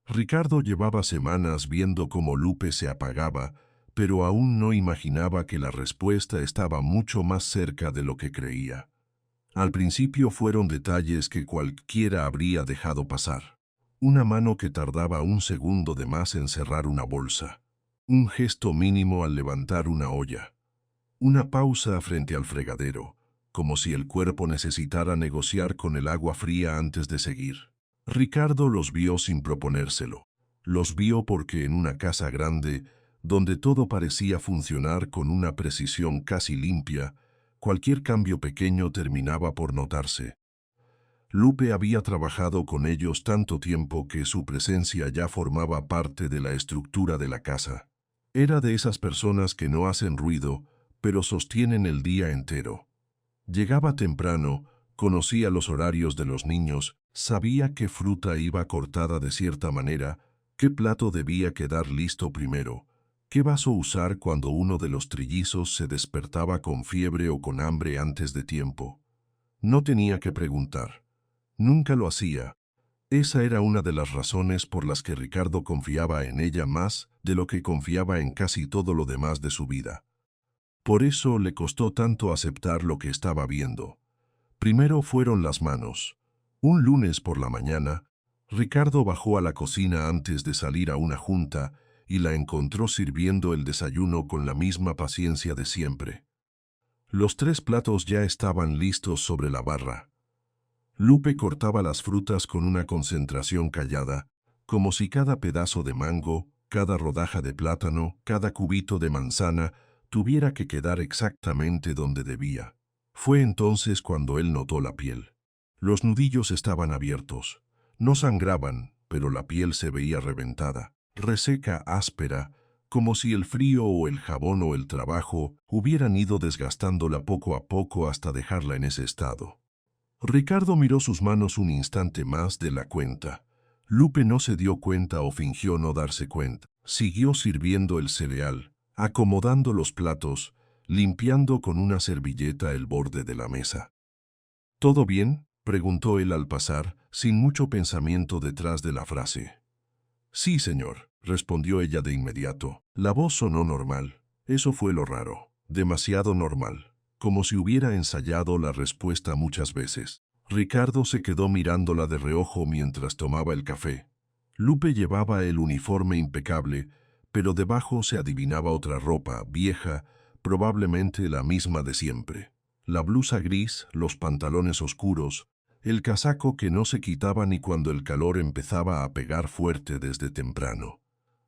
Ricardo llevaba semanas viendo cómo Lupe se apagaba, pero aún no imaginaba que la respuesta estaba mucho más cerca de lo que creía. Al principio fueron detalles que cualquiera habría dejado pasar. Una mano que tardaba un segundo de más en cerrar una bolsa. Un gesto mínimo al levantar una olla. Una pausa frente al fregadero, como si el cuerpo necesitara negociar con el agua fría antes de seguir. Ricardo los vio sin proponérselo. Los vio porque en una casa grande, donde todo parecía funcionar con una precisión casi limpia, cualquier cambio pequeño terminaba por notarse. Lupe había trabajado con ellos tanto tiempo que su presencia ya formaba parte de la estructura de la casa. Era de esas personas que no hacen ruido, pero sostienen el día entero. Llegaba temprano, conocía los horarios de los niños, sabía qué fruta iba cortada de cierta manera, qué plato debía quedar listo primero, qué vaso usar cuando uno de los trillizos se despertaba con fiebre o con hambre antes de tiempo. No tenía que preguntar. Nunca lo hacía. Esa era una de las razones por las que Ricardo confiaba en ella más de lo que confiaba en casi todo lo demás de su vida. Por eso le costó tanto aceptar lo que estaba viendo. Primero fueron las manos. Un lunes por la mañana, Ricardo bajó a la cocina antes de salir a una junta y la encontró sirviendo el desayuno con la misma paciencia de siempre. Los 3 platos ya estaban listos sobre la barra. Lupe cortaba las frutas con una concentración callada, como si cada pedazo de mango, cada rodaja de plátano, cada cubito de manzana tuviera que quedar exactamente donde debía. Fue entonces cuando él notó la piel. Los nudillos estaban abiertos. No sangraban, pero la piel se veía reventada, reseca, áspera, como si el frío o el jabón o el trabajo hubieran ido desgastándola poco a poco hasta dejarla en ese estado. Ricardo miró sus manos un instante más de la cuenta. Lupe no se dio cuenta o fingió no darse cuenta. Siguió sirviendo el cereal, acomodando los platos, limpiando con una servilleta el borde de la mesa. ¿Todo bien?, preguntó él al pasar, sin mucho pensamiento detrás de la frase. Sí, señor, respondió ella de inmediato. La voz sonó normal. Eso fue lo raro. Demasiado normal. Como si hubiera ensayado la respuesta muchas veces. Ricardo se quedó mirándola de reojo mientras tomaba el café. Lupe llevaba el uniforme impecable, pero debajo se adivinaba otra ropa, vieja, probablemente la misma de siempre. La blusa gris, los pantalones oscuros, el casaco que no se quitaba ni cuando el calor empezaba a pegar fuerte desde temprano.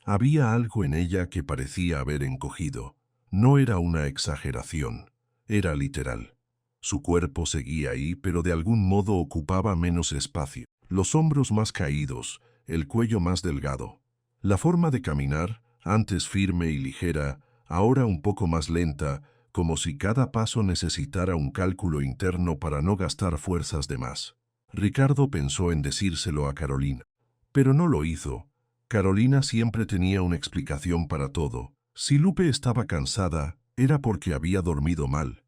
Había algo en ella que parecía haber encogido. No era una exageración, era literal. Su cuerpo seguía ahí, pero de algún modo ocupaba menos espacio. Los hombros más caídos, el cuello más delgado. La forma de caminar, antes firme y ligera, ahora un poco más lenta, como si cada paso necesitara un cálculo interno para no gastar fuerzas de más. Ricardo pensó en decírselo a Carolina, pero no lo hizo. Carolina siempre tenía una explicación para todo. Si Lupe estaba cansada, era porque había dormido mal.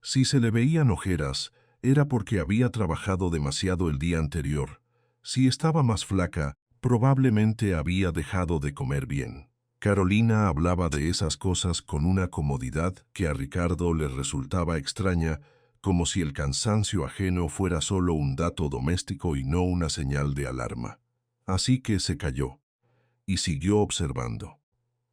Si se le veían ojeras, era porque había trabajado demasiado el día anterior. Si estaba más flaca, probablemente había dejado de comer bien. Carolina hablaba de esas cosas con una comodidad que a Ricardo le resultaba extraña, como si el cansancio ajeno fuera solo un dato doméstico y no una señal de alarma. Así que se calló y siguió observando.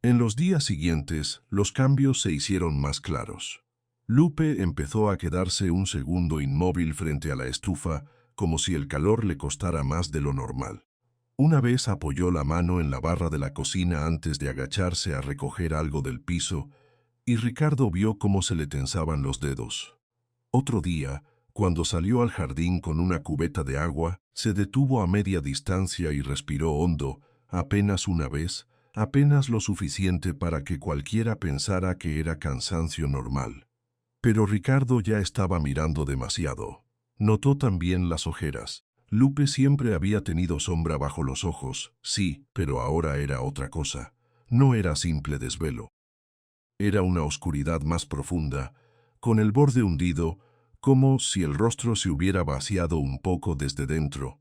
En los días siguientes, los cambios se hicieron más claros. Lupe empezó a quedarse un segundo inmóvil frente a la estufa, como si el calor le costara más de lo normal. Una vez apoyó la mano en la barra de la cocina antes de agacharse a recoger algo del piso, y Ricardo vio cómo se le tensaban los dedos. Otro día, cuando salió al jardín con una cubeta de agua, se detuvo a media distancia y respiró hondo, apenas una vez, apenas lo suficiente para que cualquiera pensara que era cansancio normal. Pero Ricardo ya estaba mirando demasiado. Notó también las ojeras. Lupe siempre había tenido sombra bajo los ojos, sí, pero ahora era otra cosa. No era simple desvelo. Era una oscuridad más profunda, con el borde hundido, como si el rostro se hubiera vaciado un poco desde dentro.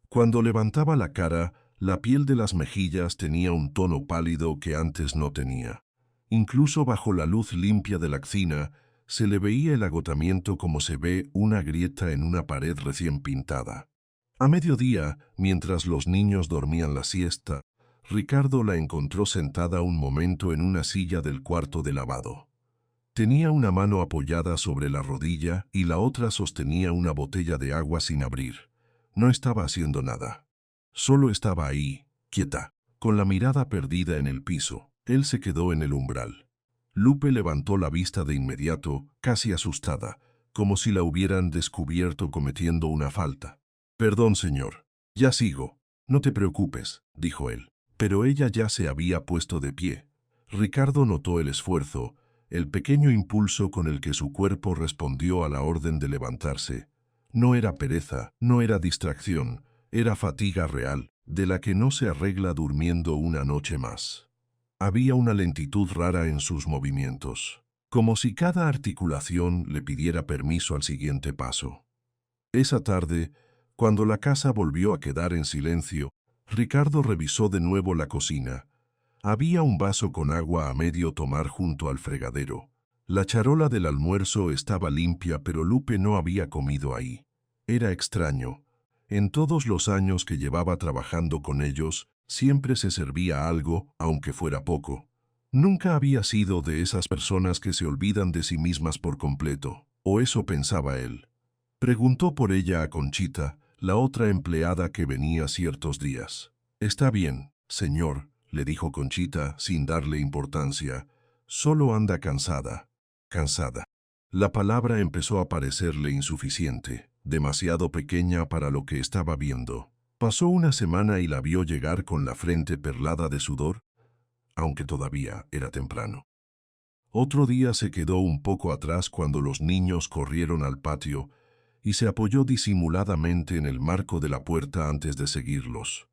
Cuando levantaba la cara, La piel de las mejillas tenía un tono pálido que antes no tenía. Incluso bajo la luz limpia de la cocina, se le veía el agotamiento como se ve una grieta en una pared recién pintada. A mediodía, mientras los niños dormían la siesta, Ricardo la encontró sentada un momento en una silla del cuarto de lavado. Tenía una mano apoyada sobre la rodilla y la otra sostenía una botella de agua sin abrir. No estaba haciendo nada. Solo estaba ahí, quieta, con la mirada perdida en el piso. Él se quedó en el umbral. Lupe levantó la vista de inmediato, casi asustada, como si la hubieran descubierto cometiendo una falta. «Perdón, señor. Ya sigo. No te preocupes», dijo él. Pero ella ya se había puesto de pie. Ricardo notó el esfuerzo, el pequeño impulso con el que su cuerpo respondió a la orden de levantarse. No era pereza, no era distracción, era fatiga real, de la que no se arregla durmiendo una noche más. Había una lentitud rara en sus movimientos, como si cada articulación le pidiera permiso al siguiente paso. Esa tarde, cuando la casa volvió a quedar en silencio, Ricardo revisó de nuevo la cocina. Había un vaso con agua a medio tomar junto al fregadero. La charola del almuerzo estaba limpia, pero Lupe no había comido ahí. Era extraño. En todos los años que llevaba trabajando con ellos, siempre se servía algo, aunque fuera poco. Nunca había sido de esas personas que se olvidan de sí mismas por completo, o eso pensaba él. Preguntó por ella a Conchita, la otra empleada que venía ciertos días. «Está bien, señor», le dijo Conchita sin darle importancia. «Solo anda cansada». Cansada. La palabra empezó a parecerle insuficiente, demasiado pequeña para lo que estaba viendo. Pasó una semana y la vio llegar con la frente perlada de sudor, aunque todavía era temprano. Otro día se quedó un poco atrás cuando los niños corrieron al patio y se apoyó disimuladamente en el marco de la puerta antes de seguirlos.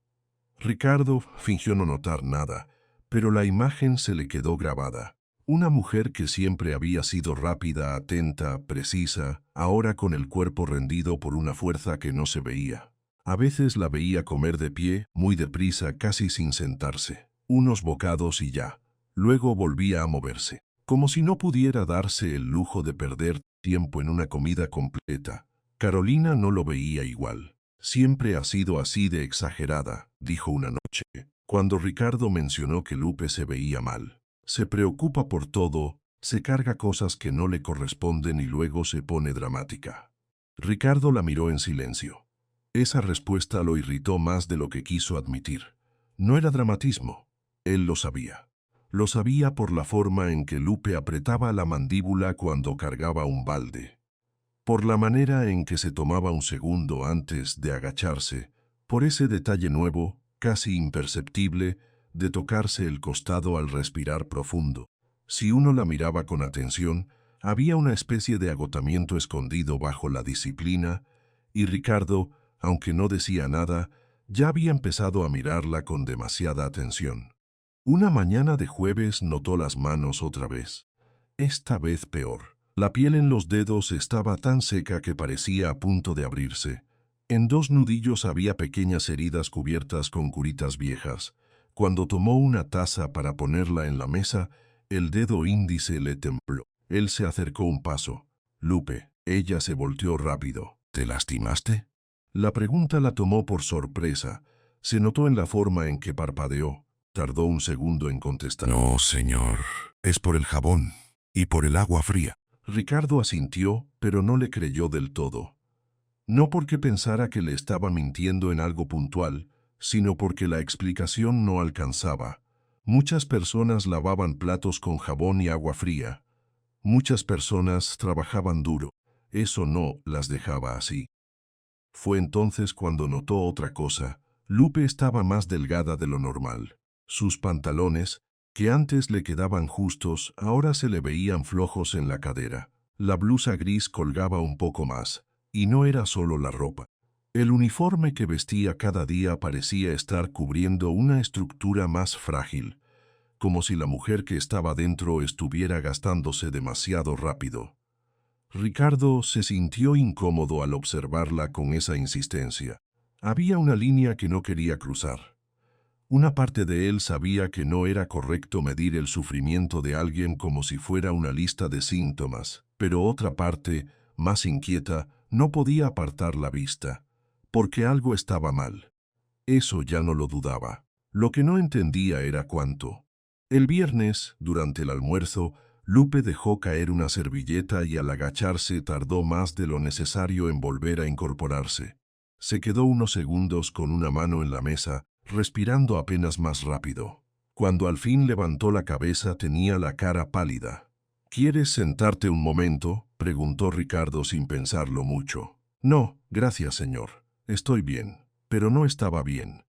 Ricardo fingió no notar nada, pero la imagen se le quedó grabada. Una mujer que siempre había sido rápida, atenta, precisa, ahora con el cuerpo rendido por una fuerza que no se veía. A veces la veía comer de pie, muy deprisa, casi sin sentarse. Unos bocados y ya. Luego volvía a moverse, como si no pudiera darse el lujo de perder tiempo en una comida completa. Carolina no lo veía igual. «Siempre ha sido así de exagerada», dijo una noche, cuando Ricardo mencionó que Lupe se veía mal. «Se preocupa por todo, se carga cosas que no le corresponden y luego se pone dramática». Ricardo la miró en silencio. Esa respuesta lo irritó más de lo que quiso admitir. No era dramatismo. Él lo sabía. Lo sabía por la forma en que Lupe apretaba la mandíbula cuando cargaba un balde. Por la manera en que se tomaba un segundo antes de agacharse, por ese detalle nuevo, casi imperceptible, de tocarse el costado al respirar profundo. Si uno la miraba con atención, había una especie de agotamiento escondido bajo la disciplina, y Ricardo, aunque no decía nada, ya había empezado a mirarla con demasiada atención. Una mañana de jueves notó las manos otra vez. Esta vez peor. La piel en los dedos estaba tan seca que parecía a punto de abrirse. En dos nudillos había pequeñas heridas cubiertas con curitas viejas. Cuando tomó una taza para ponerla en la mesa, el dedo índice le tembló. Él se acercó un paso. «Lupe». Ella se volteó rápido. «¿Te lastimaste?». La pregunta la tomó por sorpresa. Se notó en la forma en que parpadeó. Tardó un segundo en contestar. «No, señor. Es por el jabón y por el agua fría». Ricardo asintió, pero no le creyó del todo. No porque pensara que le estaba mintiendo en algo puntual, sino porque la explicación no alcanzaba. Muchas personas lavaban platos con jabón y agua fría. Muchas personas trabajaban duro. Eso no las dejaba así. Fue entonces cuando notó otra cosa. Lupe estaba más delgada de lo normal. Sus pantalones, que antes le quedaban justos, ahora se le veían flojos en la cadera. La blusa gris colgaba un poco más, y no era solo la ropa. El uniforme que vestía cada día parecía estar cubriendo una estructura más frágil, como si la mujer que estaba dentro estuviera gastándose demasiado rápido. Ricardo se sintió incómodo al observarla con esa insistencia. Había una línea que no quería cruzar. Una parte de él sabía que no era correcto medir el sufrimiento de alguien como si fuera una lista de síntomas, pero otra parte, más inquieta, no podía apartar la vista, porque algo estaba mal. Eso ya no lo dudaba. Lo que no entendía era cuánto. El viernes, durante el almuerzo, Lupe dejó caer una servilleta y al agacharse tardó más de lo necesario en volver a incorporarse. Se quedó unos segundos con una mano en la mesa, respirando apenas más rápido. Cuando al fin levantó la cabeza tenía la cara pálida. ¿Quieres sentarte un momento?, preguntó Ricardo sin pensarlo mucho. No, gracias, señor. Estoy bien. Pero no estaba bien.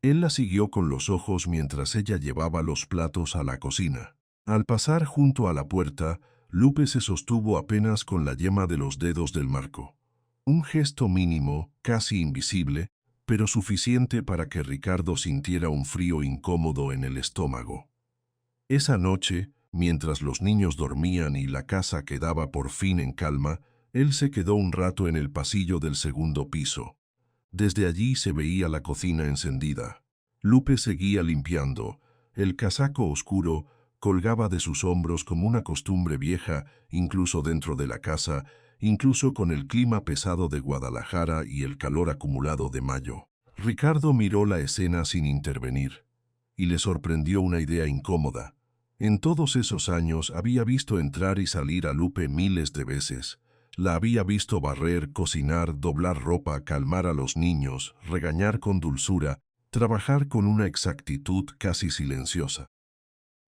Él la siguió con los ojos mientras ella llevaba los platos a la cocina. Al pasar junto a la puerta, Lupe se sostuvo apenas con la yema de los dedos del marco. Un gesto mínimo, casi invisible, pero suficiente para que Ricardo sintiera un frío incómodo en el estómago. Esa noche, mientras los niños dormían y la casa quedaba por fin en calma, él se quedó un rato en el pasillo del segundo piso. Desde allí se veía la cocina encendida. Lupe seguía limpiando. El casaco oscuro colgaba de sus hombros como una costumbre vieja, incluso dentro de la casa, incluso con el clima pesado de Guadalajara y el calor acumulado de mayo. Ricardo miró la escena sin intervenir, y le sorprendió una idea incómoda. En todos esos años había visto entrar y salir a Lupe miles de veces. La había visto barrer, cocinar, doblar ropa, calmar a los niños, regañar con dulzura, trabajar con una exactitud casi silenciosa.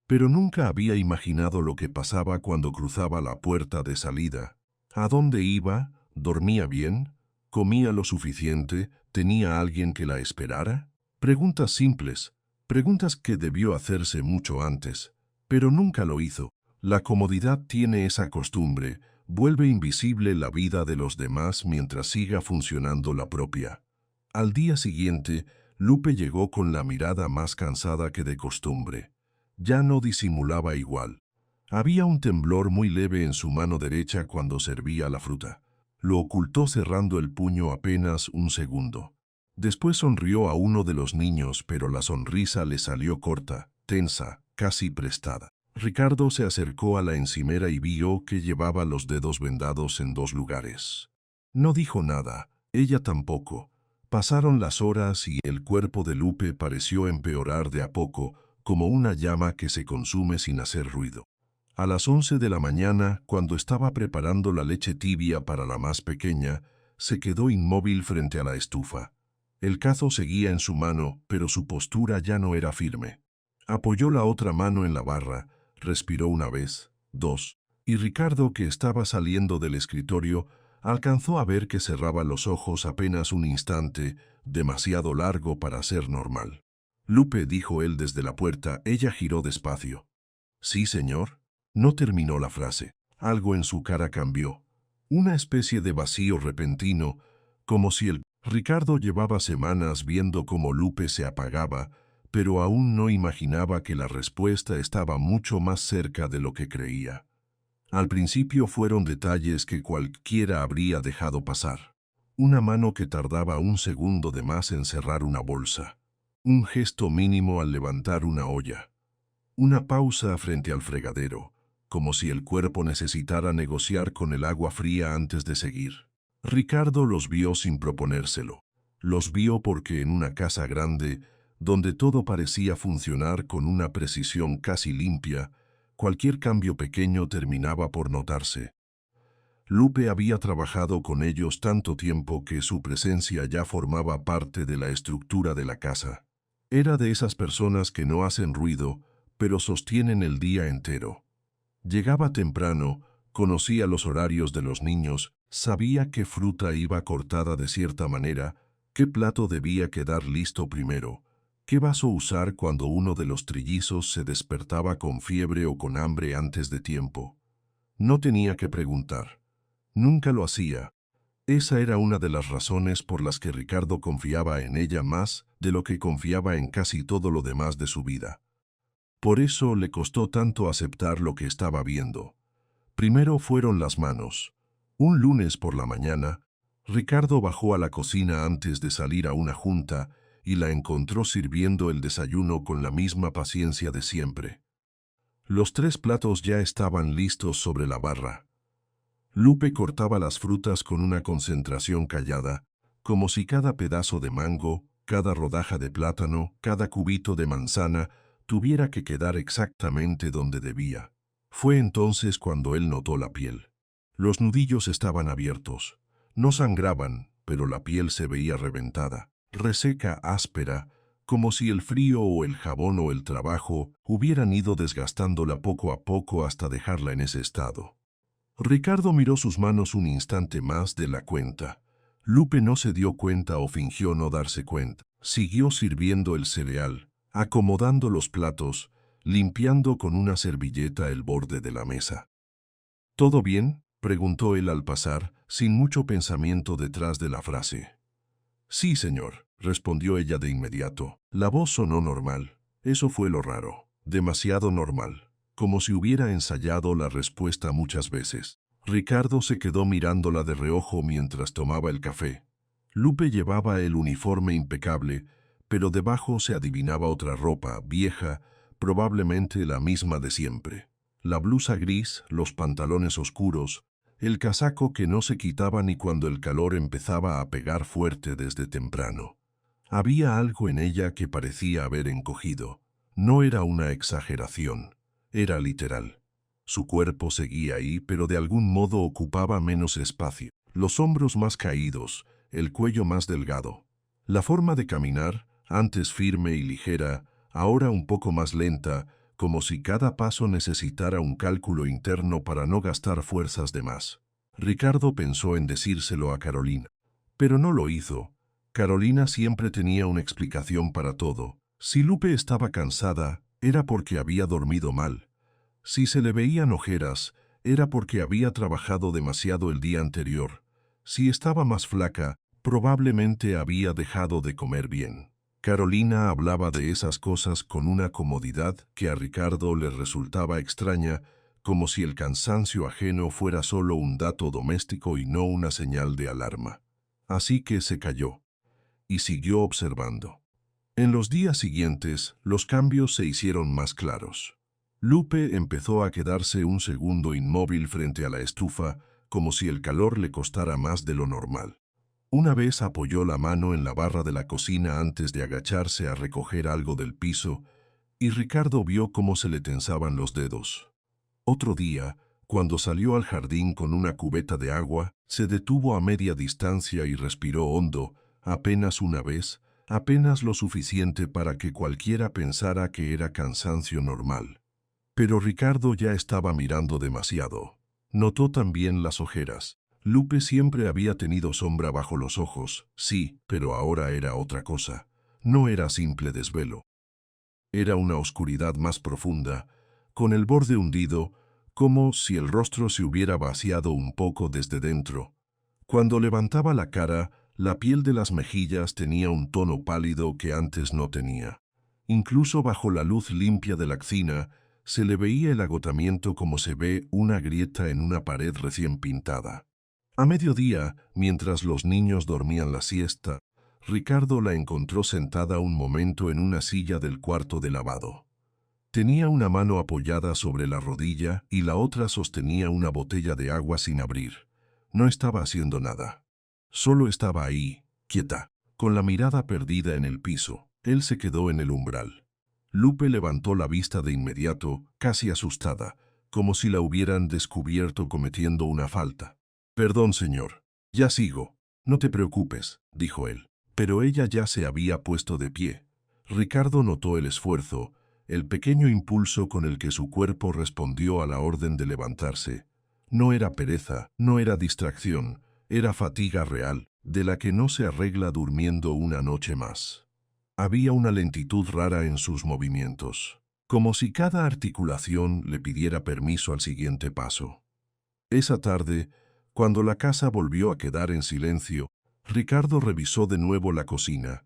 Pero nunca había imaginado lo que pasaba cuando cruzaba la puerta de salida. ¿A dónde iba? ¿Dormía bien? ¿Comía lo suficiente? ¿Tenía alguien que la esperara? Preguntas simples, preguntas que debió hacerse mucho antes, pero nunca lo hizo. La comodidad tiene esa costumbre, vuelve invisible la vida de los demás mientras siga funcionando la propia. Al día siguiente, Lupe llegó con la mirada más cansada que de costumbre. Ya no disimulaba igual. Había un temblor muy leve en su mano derecha cuando servía la fruta. Lo ocultó cerrando el puño apenas un segundo. Después sonrió a uno de los niños, pero la sonrisa le salió corta, tensa, casi prestada. Ricardo se acercó a la encimera y vio que llevaba los dedos vendados en dos lugares. No dijo nada, ella tampoco. Pasaron las horas y el cuerpo de Lupe pareció empeorar de a poco, como una llama que se consume sin hacer ruido. A las 11 de la mañana, cuando estaba preparando la leche tibia para la más pequeña, se quedó inmóvil frente a la estufa. El cazo seguía en su mano, pero su postura ya no era firme. Apoyó la otra mano en la barra, respiró una vez, dos, y Ricardo, que estaba saliendo del escritorio, alcanzó a ver que cerraba los ojos apenas un instante, demasiado largo para ser normal. Lupe, dijo él desde la puerta. Ella giró despacio. Sí, señor. No terminó la frase. Algo en su cara cambió. Una especie de vacío repentino, como si Ricardo llevaba semanas viendo cómo Lupe se apagaba, pero aún no imaginaba que la respuesta estaba mucho más cerca de lo que creía. Al principio fueron detalles que cualquiera habría dejado pasar. Una mano que tardaba un segundo de más en cerrar una bolsa. Un gesto mínimo al levantar una olla. Una pausa frente al fregadero, como si el cuerpo necesitara negociar con el agua fría antes de seguir. Ricardo los vio sin proponérselo. Los vio porque en una casa grande, donde todo parecía funcionar con una precisión casi limpia, cualquier cambio pequeño terminaba por notarse. Lupe había trabajado con ellos tanto tiempo que su presencia ya formaba parte de la estructura de la casa. Era de esas personas que no hacen ruido, pero sostienen el día entero. Llegaba temprano, conocía los horarios de los niños, sabía qué fruta iba cortada de cierta manera, qué plato debía quedar listo primero, qué vaso usar cuando uno de los trillizos se despertaba con fiebre o con hambre antes de tiempo. No tenía que preguntar. Nunca lo hacía. Esa era una de las razones por las que Ricardo confiaba en ella más de lo que confiaba en casi todo lo demás de su vida. Por eso le costó tanto aceptar lo que estaba viendo. Primero fueron las manos. Un lunes por la mañana, Ricardo bajó a la cocina antes de salir a una junta y la encontró sirviendo el desayuno con la misma paciencia de siempre. Los 3 platos ya estaban listos sobre la barra. Lupe cortaba las frutas con una concentración callada, como si cada pedazo de mango, cada rodaja de plátano, cada cubito de manzana tuviera que quedar exactamente donde debía. Fue entonces cuando él notó la piel. Los nudillos estaban abiertos. No sangraban, pero la piel se veía reventada, reseca, áspera, como si el frío o el jabón o el trabajo hubieran ido desgastándola poco a poco hasta dejarla en ese estado. Ricardo miró sus manos un instante más de la cuenta. Lupe no se dio cuenta o fingió no darse cuenta. Siguió sirviendo el cereal, acomodando los platos, limpiando con una servilleta el borde de la mesa. ¿Todo bien?, preguntó él al pasar, sin mucho pensamiento detrás de la frase. Sí, señor, respondió ella de inmediato. La voz sonó normal. Eso fue lo raro. Demasiado normal, como si hubiera ensayado la respuesta muchas veces. Ricardo se quedó mirándola de reojo mientras tomaba el café. Lupe llevaba el uniforme impecable, pero debajo se adivinaba otra ropa, vieja, probablemente la misma de siempre. La blusa gris, los pantalones oscuros, el casaco que no se quitaba ni cuando el calor empezaba a pegar fuerte desde temprano. Había algo en ella que parecía haber encogido. No era una exageración, era literal. Su cuerpo seguía ahí, pero de algún modo ocupaba menos espacio. Los hombros más caídos, el cuello más delgado. La forma de caminar, antes firme y ligera, ahora un poco más lenta, como si cada paso necesitara un cálculo interno para no gastar fuerzas de más. Ricardo pensó en decírselo a Carolina, pero no lo hizo. Carolina siempre tenía una explicación para todo. Si Lupe estaba cansada, era porque había dormido mal. Si se le veían ojeras, era porque había trabajado demasiado el día anterior. Si estaba más flaca, probablemente había dejado de comer bien. Carolina hablaba de esas cosas con una comodidad que a Ricardo le resultaba extraña, como si el cansancio ajeno fuera solo un dato doméstico y no una señal de alarma. Así que se calló y siguió observando. En los días siguientes, los cambios se hicieron más claros. Lupe empezó a quedarse un segundo inmóvil frente a la estufa, como si el calor le costara más de lo normal. Una vez apoyó la mano en la barra de la cocina antes de agacharse a recoger algo del piso, y Ricardo vio cómo se le tensaban los dedos. Otro día, cuando salió al jardín con una cubeta de agua, se detuvo a media distancia y respiró hondo, apenas una vez, apenas lo suficiente para que cualquiera pensara que era cansancio normal. Pero Ricardo ya estaba mirando demasiado. Notó también las ojeras. Lupe siempre había tenido sombra bajo los ojos, sí, pero ahora era otra cosa. No era simple desvelo. Era una oscuridad más profunda, con el borde hundido, como si el rostro se hubiera vaciado un poco desde dentro. Cuando levantaba la cara, la piel de las mejillas tenía un tono pálido que antes no tenía. Incluso bajo la luz limpia de la actina, se le veía el agotamiento como se ve una grieta en una pared recién pintada. A mediodía, mientras los niños dormían la siesta, Ricardo la encontró sentada un momento en una silla del cuarto de lavado. Tenía una mano apoyada sobre la rodilla y la otra sostenía una botella de agua sin abrir. No estaba haciendo nada. Solo estaba ahí, quieta, con la mirada perdida en el piso. Él se quedó en el umbral. Lupe levantó la vista de inmediato, casi asustada, como si la hubieran descubierto cometiendo una falta. «Perdón, señor. Ya sigo. No te preocupes», dijo él. Pero ella ya se había puesto de pie. Ricardo notó el esfuerzo, el pequeño impulso con el que su cuerpo respondió a la orden de levantarse. No era pereza, no era distracción, era fatiga real, de la que no se arregla durmiendo una noche más. Había una lentitud rara en sus movimientos, como si cada articulación le pidiera permiso al siguiente paso. Esa tarde, cuando la casa volvió a quedar en silencio, Ricardo revisó de nuevo la cocina.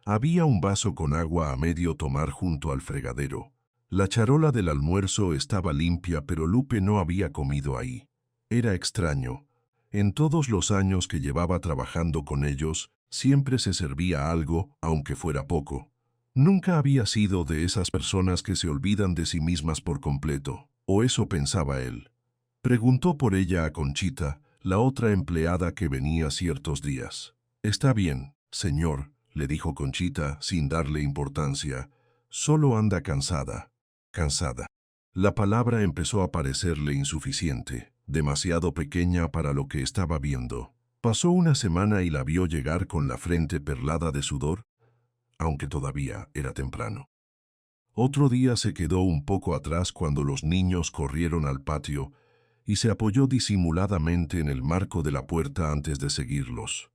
Había un vaso con agua a medio tomar junto al fregadero. La charola del almuerzo estaba limpia, pero Lupe no había comido ahí. Era extraño. En todos los años que llevaba trabajando con ellos, Siempre se servía algo, aunque fuera poco. Nunca había sido de esas personas que se olvidan de sí mismas por completo, o eso pensaba él. Preguntó por ella a Conchita, la otra empleada que venía ciertos días. «Está bien, señor», le dijo Conchita sin darle importancia. «Solo anda cansada». Cansada. La palabra empezó a parecerle insuficiente, demasiado pequeña para lo que estaba viendo. Pasó una semana y la vio llegar con la frente perlada de sudor, aunque todavía era temprano. Otro día se quedó un poco atrás cuando los niños corrieron al patio y se apoyó disimuladamente en el marco de la puerta antes de seguirlos.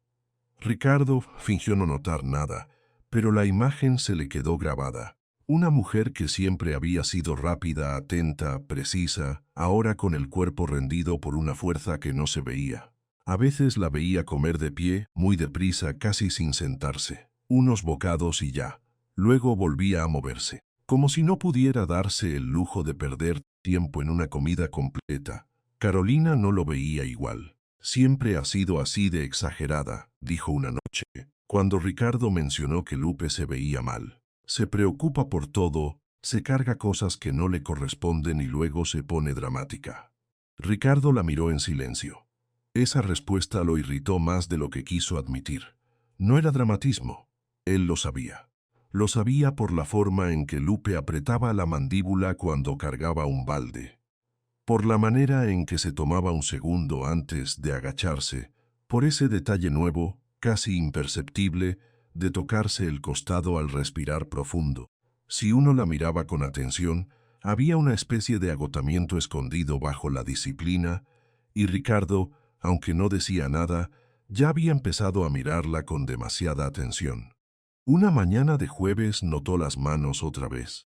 Ricardo fingió no notar nada, pero la imagen se le quedó grabada. Una mujer que siempre había sido rápida, atenta, precisa, ahora con el cuerpo rendido por una fuerza que no se veía. A veces la veía comer de pie, muy deprisa, casi sin sentarse. Unos bocados y ya. Luego volvía a moverse, como si no pudiera darse el lujo de perder tiempo en una comida completa. Carolina no lo veía igual. «Siempre ha sido así de exagerada», dijo una noche, cuando Ricardo mencionó que Lupe se veía mal. «Se preocupa por todo, se carga cosas que no le corresponden y luego se pone dramática». Ricardo la miró en silencio. Esa respuesta lo irritó más de lo que quiso admitir. No era dramatismo. Él lo sabía. Lo sabía por la forma en que Lupe apretaba la mandíbula cuando cargaba un balde, por la manera en que se tomaba un segundo antes de agacharse, por ese detalle nuevo, casi imperceptible, de tocarse el costado al respirar profundo. Si uno la miraba con atención, había una especie de agotamiento escondido bajo la disciplina, y Ricardo, aunque no decía nada, ya había empezado a mirarla con demasiada atención. Una mañana de jueves notó las manos otra vez.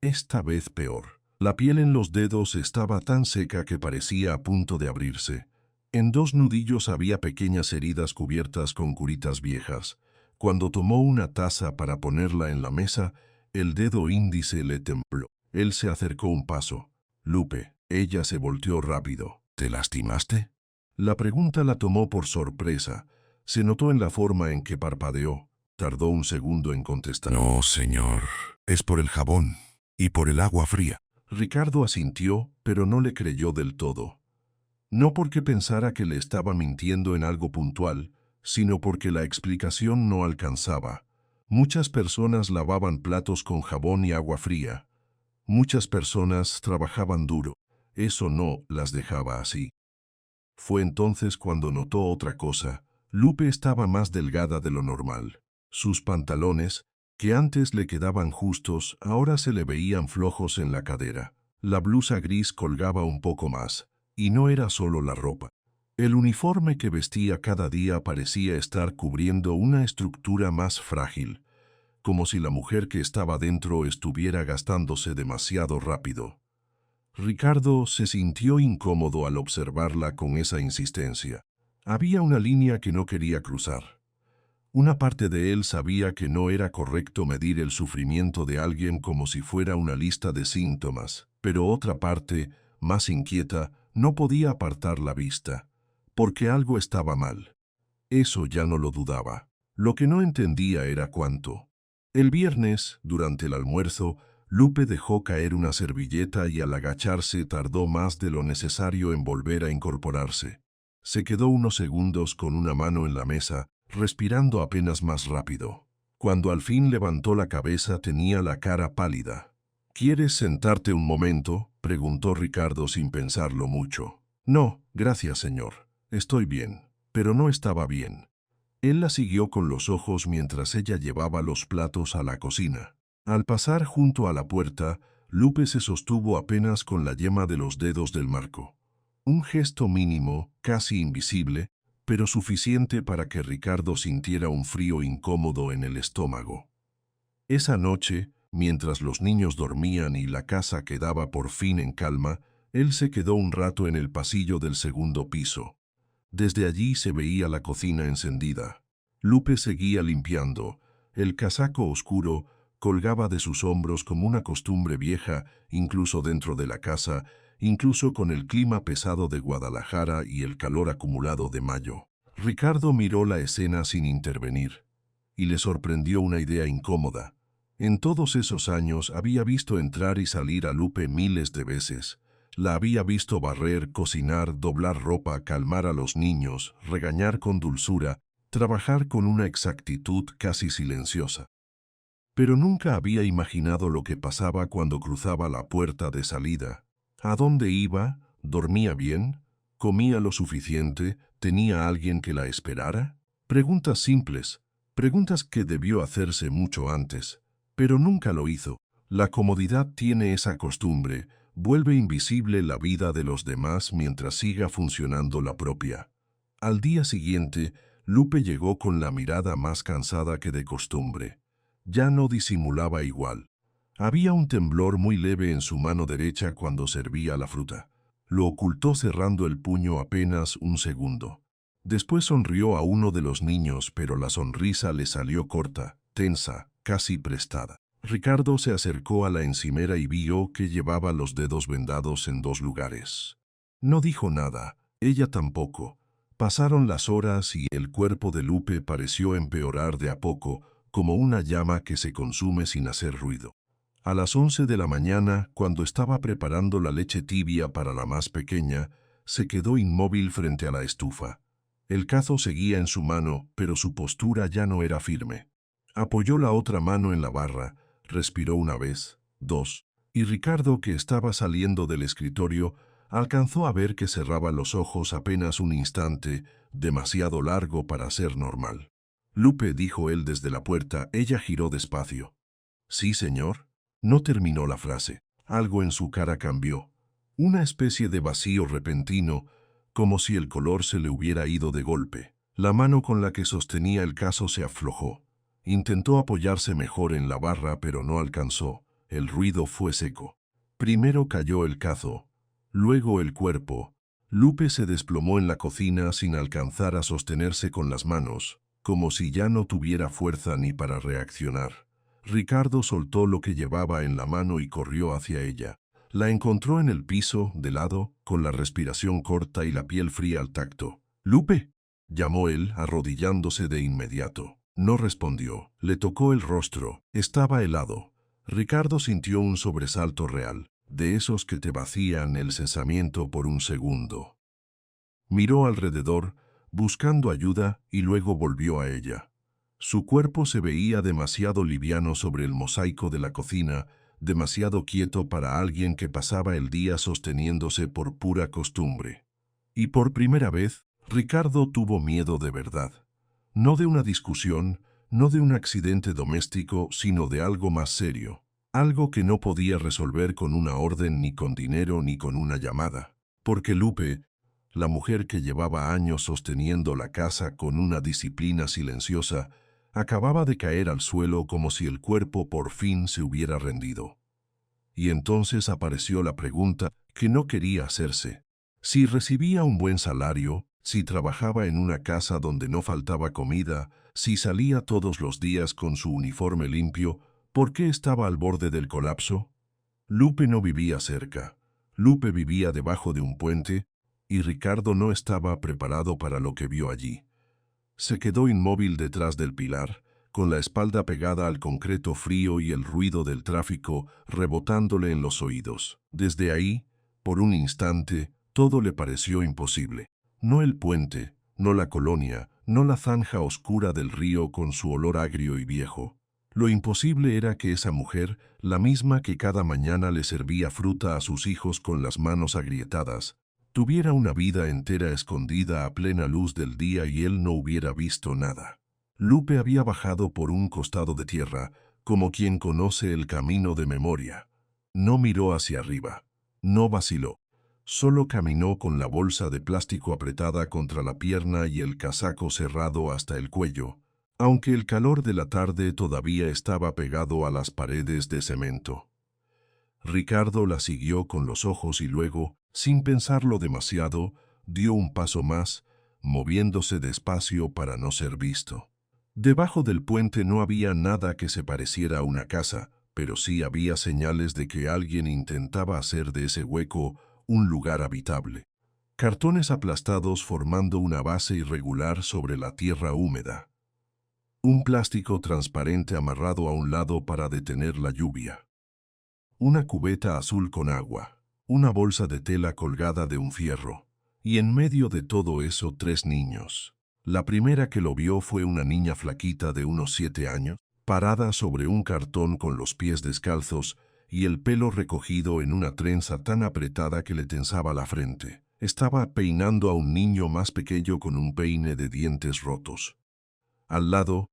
Esta vez peor. La piel en los dedos estaba tan seca que parecía a punto de abrirse. En 2 nudillos había pequeñas heridas cubiertas con curitas viejas. Cuando tomó una taza para ponerla en la mesa, el dedo índice le tembló. Él se acercó un paso. «Lupe». Ella se volteó rápido. «¿Te lastimaste?». La pregunta la tomó por sorpresa. Se notó en la forma en que parpadeó. Tardó un segundo en contestar. «No, señor. Es por el jabón y por el agua fría». Ricardo asintió, pero no le creyó del todo. No porque pensara que le estaba mintiendo en algo puntual, sino porque la explicación no alcanzaba. Muchas personas lavaban platos con jabón y agua fría. Muchas personas trabajaban duro. Eso no las dejaba así. Fue entonces cuando notó otra cosa. Lupe estaba más delgada de lo normal. Sus pantalones, que antes le quedaban justos, ahora se le veían flojos en la cadera. La blusa gris colgaba un poco más, y no era solo la ropa. El uniforme que vestía cada día parecía estar cubriendo una estructura más frágil, como si la mujer que estaba dentro estuviera gastándose demasiado rápido. Ricardo se sintió incómodo al observarla con esa insistencia. Había una línea que no quería cruzar. Una parte de él sabía que no era correcto medir el sufrimiento de alguien como si fuera una lista de síntomas, pero otra parte, más inquieta, no podía apartar la vista, porque algo estaba mal. Eso ya no lo dudaba. Lo que no entendía era cuánto. El viernes, durante el almuerzo, Lupe dejó caer una servilleta y al agacharse tardó más de lo necesario en volver a incorporarse. Se quedó unos segundos con una mano en la mesa, respirando apenas más rápido. Cuando al fin levantó la cabeza tenía la cara pálida. «¿Quieres sentarte un momento?», preguntó Ricardo sin pensarlo mucho. «No, gracias, señor. Estoy bien». Pero no estaba bien. Él la siguió con los ojos mientras ella llevaba los platos a la cocina. Al pasar junto a la puerta, Lupe se sostuvo apenas con la yema de los dedos del marco. Un gesto mínimo, casi invisible, pero suficiente para que Ricardo sintiera un frío incómodo en el estómago. Esa noche, mientras los niños dormían y la casa quedaba por fin en calma, él se quedó un rato en el pasillo del segundo piso. Desde allí se veía la cocina encendida. Lupe seguía limpiando. El casaco oscuro colgaba de sus hombros como una costumbre vieja, incluso dentro de la casa, incluso con el clima pesado de Guadalajara y el calor acumulado de mayo. Ricardo miró la escena sin intervenir, y le sorprendió una idea incómoda. En todos esos años había visto entrar y salir a Lupe miles de veces. La había visto barrer, cocinar, doblar ropa, calmar a los niños, regañar con dulzura, trabajar con una exactitud casi silenciosa. Pero nunca había imaginado lo que pasaba cuando cruzaba la puerta de salida. ¿A dónde iba? ¿Dormía bien? ¿Comía lo suficiente? ¿Tenía alguien que la esperara? Preguntas simples, preguntas que debió hacerse mucho antes, pero nunca lo hizo. La comodidad tiene esa costumbre, vuelve invisible la vida de los demás mientras siga funcionando la propia. Al día siguiente, Lupe llegó con la mirada más cansada que de costumbre. Ya no disimulaba igual. Había un temblor muy leve en su mano derecha cuando servía la fruta. Lo ocultó cerrando el puño apenas un segundo. Después sonrió a uno de los niños, pero la sonrisa le salió corta, tensa, casi prestada. Ricardo se acercó a la encimera y vio que llevaba los dedos vendados en 2 lugares. No dijo nada, ella tampoco. Pasaron las horas y el cuerpo de Lupe pareció empeorar de a poco, como una llama que se consume sin hacer ruido. A las 11 de la mañana, cuando estaba preparando la leche tibia para la más pequeña, se quedó inmóvil frente a la estufa. El cazo seguía en su mano, pero su postura ya no era firme. Apoyó la otra mano en la barra, respiró una vez, 2, y Ricardo, que estaba saliendo del escritorio, alcanzó a ver que cerraba los ojos apenas un instante, demasiado largo para ser normal. Lupe, dijo él desde la puerta. Ella giró despacio. Sí, señor. No terminó la frase. Algo en su cara cambió. Una especie de vacío repentino, como si el color se le hubiera ido de golpe. La mano con la que sostenía el cazo se aflojó. Intentó apoyarse mejor en la barra, pero no alcanzó. El ruido fue seco. Primero cayó el cazo, luego el cuerpo. Lupe se desplomó en la cocina sin alcanzar a sostenerse con las manos, como si ya no tuviera fuerza ni para reaccionar. Ricardo soltó lo que llevaba en la mano y corrió hacia ella. La encontró en el piso, de lado, con la respiración corta y la piel fría al tacto. «¡Lupe!», llamó él, arrodillándose de inmediato. No respondió. Le tocó el rostro. Estaba helado. Ricardo sintió un sobresalto real, de esos que te vacían el pensamiento por un segundo. Miró alrededor, buscando ayuda, y luego volvió a ella. Su cuerpo se veía demasiado liviano sobre el mosaico de la cocina, demasiado quieto para alguien que pasaba el día sosteniéndose por pura costumbre. Y por primera vez, Ricardo tuvo miedo de verdad. No de una discusión, no de un accidente doméstico, sino de algo más serio. Algo que no podía resolver con una orden, ni con dinero, ni con una llamada. Porque Lupe, la mujer que llevaba años sosteniendo la casa con una disciplina silenciosa, acababa de caer al suelo como si el cuerpo por fin se hubiera rendido. Y entonces apareció la pregunta que no quería hacerse. Si recibía un buen salario, si trabajaba en una casa donde no faltaba comida, si salía todos los días con su uniforme limpio, ¿por qué estaba al borde del colapso? Lupe no vivía cerca. Lupe vivía debajo de un puente, y Ricardo no estaba preparado para lo que vio allí. Se quedó inmóvil detrás del pilar, con la espalda pegada al concreto frío y el ruido del tráfico rebotándole en los oídos. Desde ahí, por un instante, todo le pareció imposible. No el puente, no la colonia, no la zanja oscura del río con su olor agrio y viejo. Lo imposible era que esa mujer, la misma que cada mañana le servía fruta a sus hijos con las manos agrietadas, tuviera una vida entera escondida a plena luz del día y él no hubiera visto nada. Lupe había bajado por un costado de tierra, como quien conoce el camino de memoria. No miró hacia arriba. No vaciló. Solo caminó con la bolsa de plástico apretada contra la pierna y el casaco cerrado hasta el cuello, aunque el calor de la tarde todavía estaba pegado a las paredes de cemento. Ricardo la siguió con los ojos y luego, sin pensarlo demasiado, dio un paso más, moviéndose despacio para no ser visto. Debajo del puente no había nada que se pareciera a una casa, pero sí había señales de que alguien intentaba hacer de ese hueco un lugar habitable. Cartones aplastados formando una base irregular sobre la tierra húmeda. Un plástico transparente amarrado a un lado para detener la lluvia. Una cubeta azul con agua. Una bolsa de tela colgada de un fierro. Y en medio de todo eso 3 niños. La primera que lo vio fue una niña flaquita de unos 7 años, parada sobre un cartón con los pies descalzos y el pelo recogido en una trenza tan apretada que le tensaba la frente. Estaba peinando a un niño más pequeño con un peine de dientes rotos. Al lado,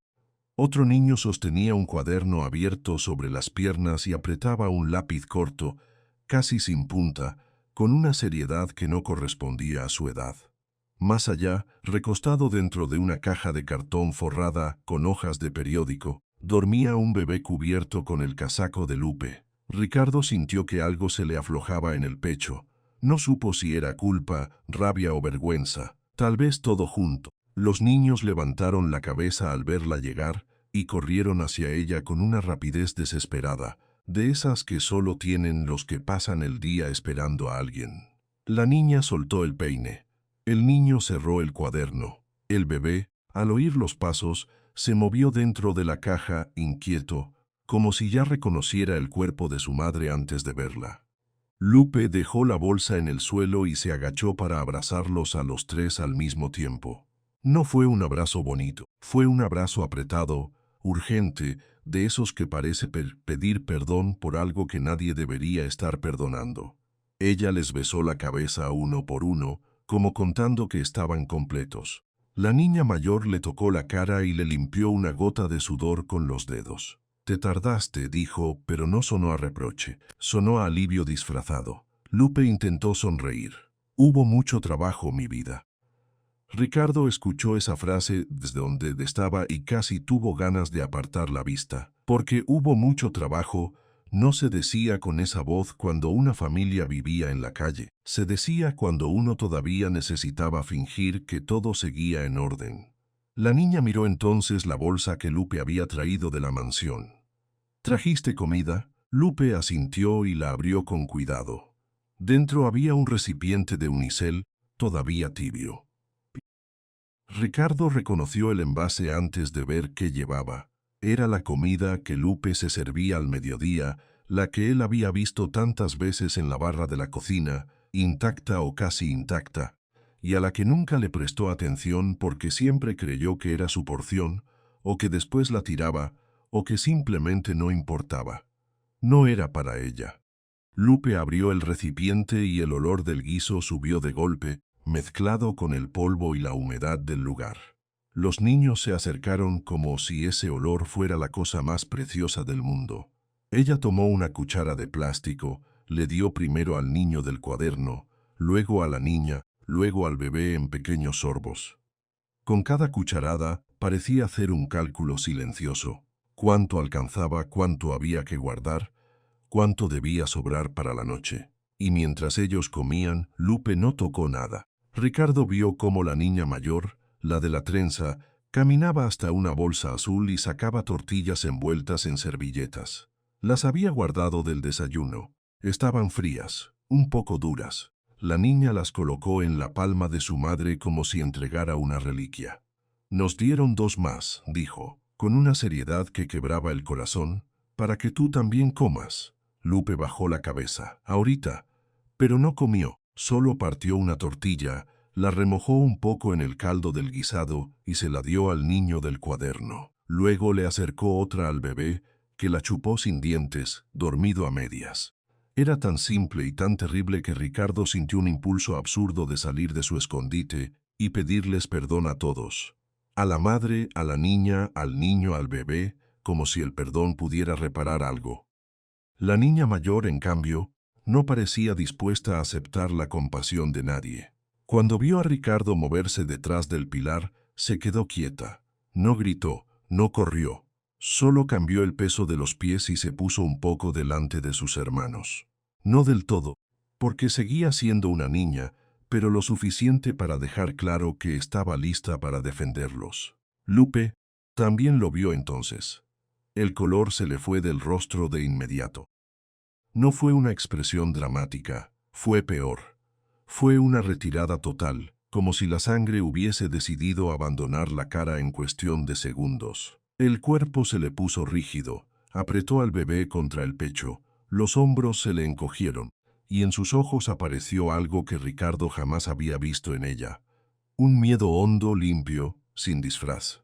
otro niño sostenía un cuaderno abierto sobre las piernas y apretaba un lápiz corto, casi sin punta, con una seriedad que no correspondía a su edad. Más allá, recostado dentro de una caja de cartón forrada con hojas de periódico, dormía un bebé cubierto con el casaco de Lupe. Ricardo sintió que algo se le aflojaba en el pecho. No supo si era culpa, rabia o vergüenza, tal vez todo junto. Los niños levantaron la cabeza al verla llegar y corrieron hacia ella con una rapidez desesperada, de esas que solo tienen los que pasan el día esperando a alguien. La niña soltó el peine. El niño cerró el cuaderno. El bebé, al oír los pasos, se movió dentro de la caja, inquieto, como si ya reconociera el cuerpo de su madre antes de verla. Lupe dejó la bolsa en el suelo y se agachó para abrazarlos a los 3 al mismo tiempo. No fue un abrazo bonito, fue un abrazo apretado, urgente, de esos que parece pedir perdón por algo que nadie debería estar perdonando. Ella les besó la cabeza uno por uno, como contando que estaban completos. La niña mayor le tocó la cara y le limpió una gota de sudor con los dedos. «Te tardaste», dijo, pero no sonó a reproche, sonó a alivio disfrazado. Lupe intentó sonreír. «Hubo mucho trabajo, mi vida». Ricardo escuchó esa frase desde donde estaba y casi tuvo ganas de apartar la vista. Porque hubo mucho trabajo, no se decía con esa voz cuando una familia vivía en la calle. Se decía cuando uno todavía necesitaba fingir que todo seguía en orden. La niña miró entonces la bolsa que Lupe había traído de la mansión. «¿Trajiste comida?» Lupe asintió y la abrió con cuidado. Dentro había un recipiente de unicel, todavía tibio. Ricardo reconoció el envase antes de ver qué llevaba. Era la comida que Lupe se servía al mediodía, la que él había visto tantas veces en la barra de la cocina, intacta o casi intacta, y a la que nunca le prestó atención porque siempre creyó que era su porción, o que después la tiraba, o que simplemente no importaba. No era para ella. Lupe abrió el recipiente y el olor del guiso subió de golpe, mezclado con el polvo y la humedad del lugar. Los niños se acercaron como si ese olor fuera la cosa más preciosa del mundo. Ella tomó una cuchara de plástico, le dio primero al niño del cuaderno, luego a la niña, luego al bebé en pequeños sorbos. Con cada cucharada parecía hacer un cálculo silencioso. Cuánto alcanzaba, cuánto había que guardar, cuánto debía sobrar para la noche. Y mientras ellos comían, Lupe no tocó nada. Ricardo vio cómo la niña mayor, la de la trenza, caminaba hasta una bolsa azul y sacaba tortillas envueltas en servilletas. Las había guardado del desayuno. Estaban frías, un poco duras. La niña las colocó en la palma de su madre como si entregara una reliquia. «Nos dieron 2 más», dijo, con una seriedad que quebraba el corazón, «para que tú también comas». Lupe bajó la cabeza. «Ahorita». Pero no comió, solo partió una tortilla, la remojó un poco en el caldo del guisado y se la dio al niño del cuaderno. Luego le acercó otra al bebé, que la chupó sin dientes, dormido a medias. Era tan simple y tan terrible que Ricardo sintió un impulso absurdo de salir de su escondite y pedirles perdón a todos. A la madre, a la niña, al niño, al bebé, como si el perdón pudiera reparar algo. La niña mayor, en cambio, no parecía dispuesta a aceptar la compasión de nadie. Cuando vio a Ricardo moverse detrás del pilar, se quedó quieta. No gritó, no corrió. Solo cambió el peso de los pies y se puso un poco delante de sus hermanos. No del todo, porque seguía siendo una niña, pero lo suficiente para dejar claro que estaba lista para defenderlos. Lupe también lo vio entonces. El color se le fue del rostro de inmediato. No fue una expresión dramática, fue peor. Fue una retirada total, como si la sangre hubiese decidido abandonar la cara en cuestión de segundos. El cuerpo se le puso rígido, apretó al bebé contra el pecho, los hombros se le encogieron, y en sus ojos apareció algo que Ricardo jamás había visto en ella. Un miedo hondo, limpio, sin disfraz.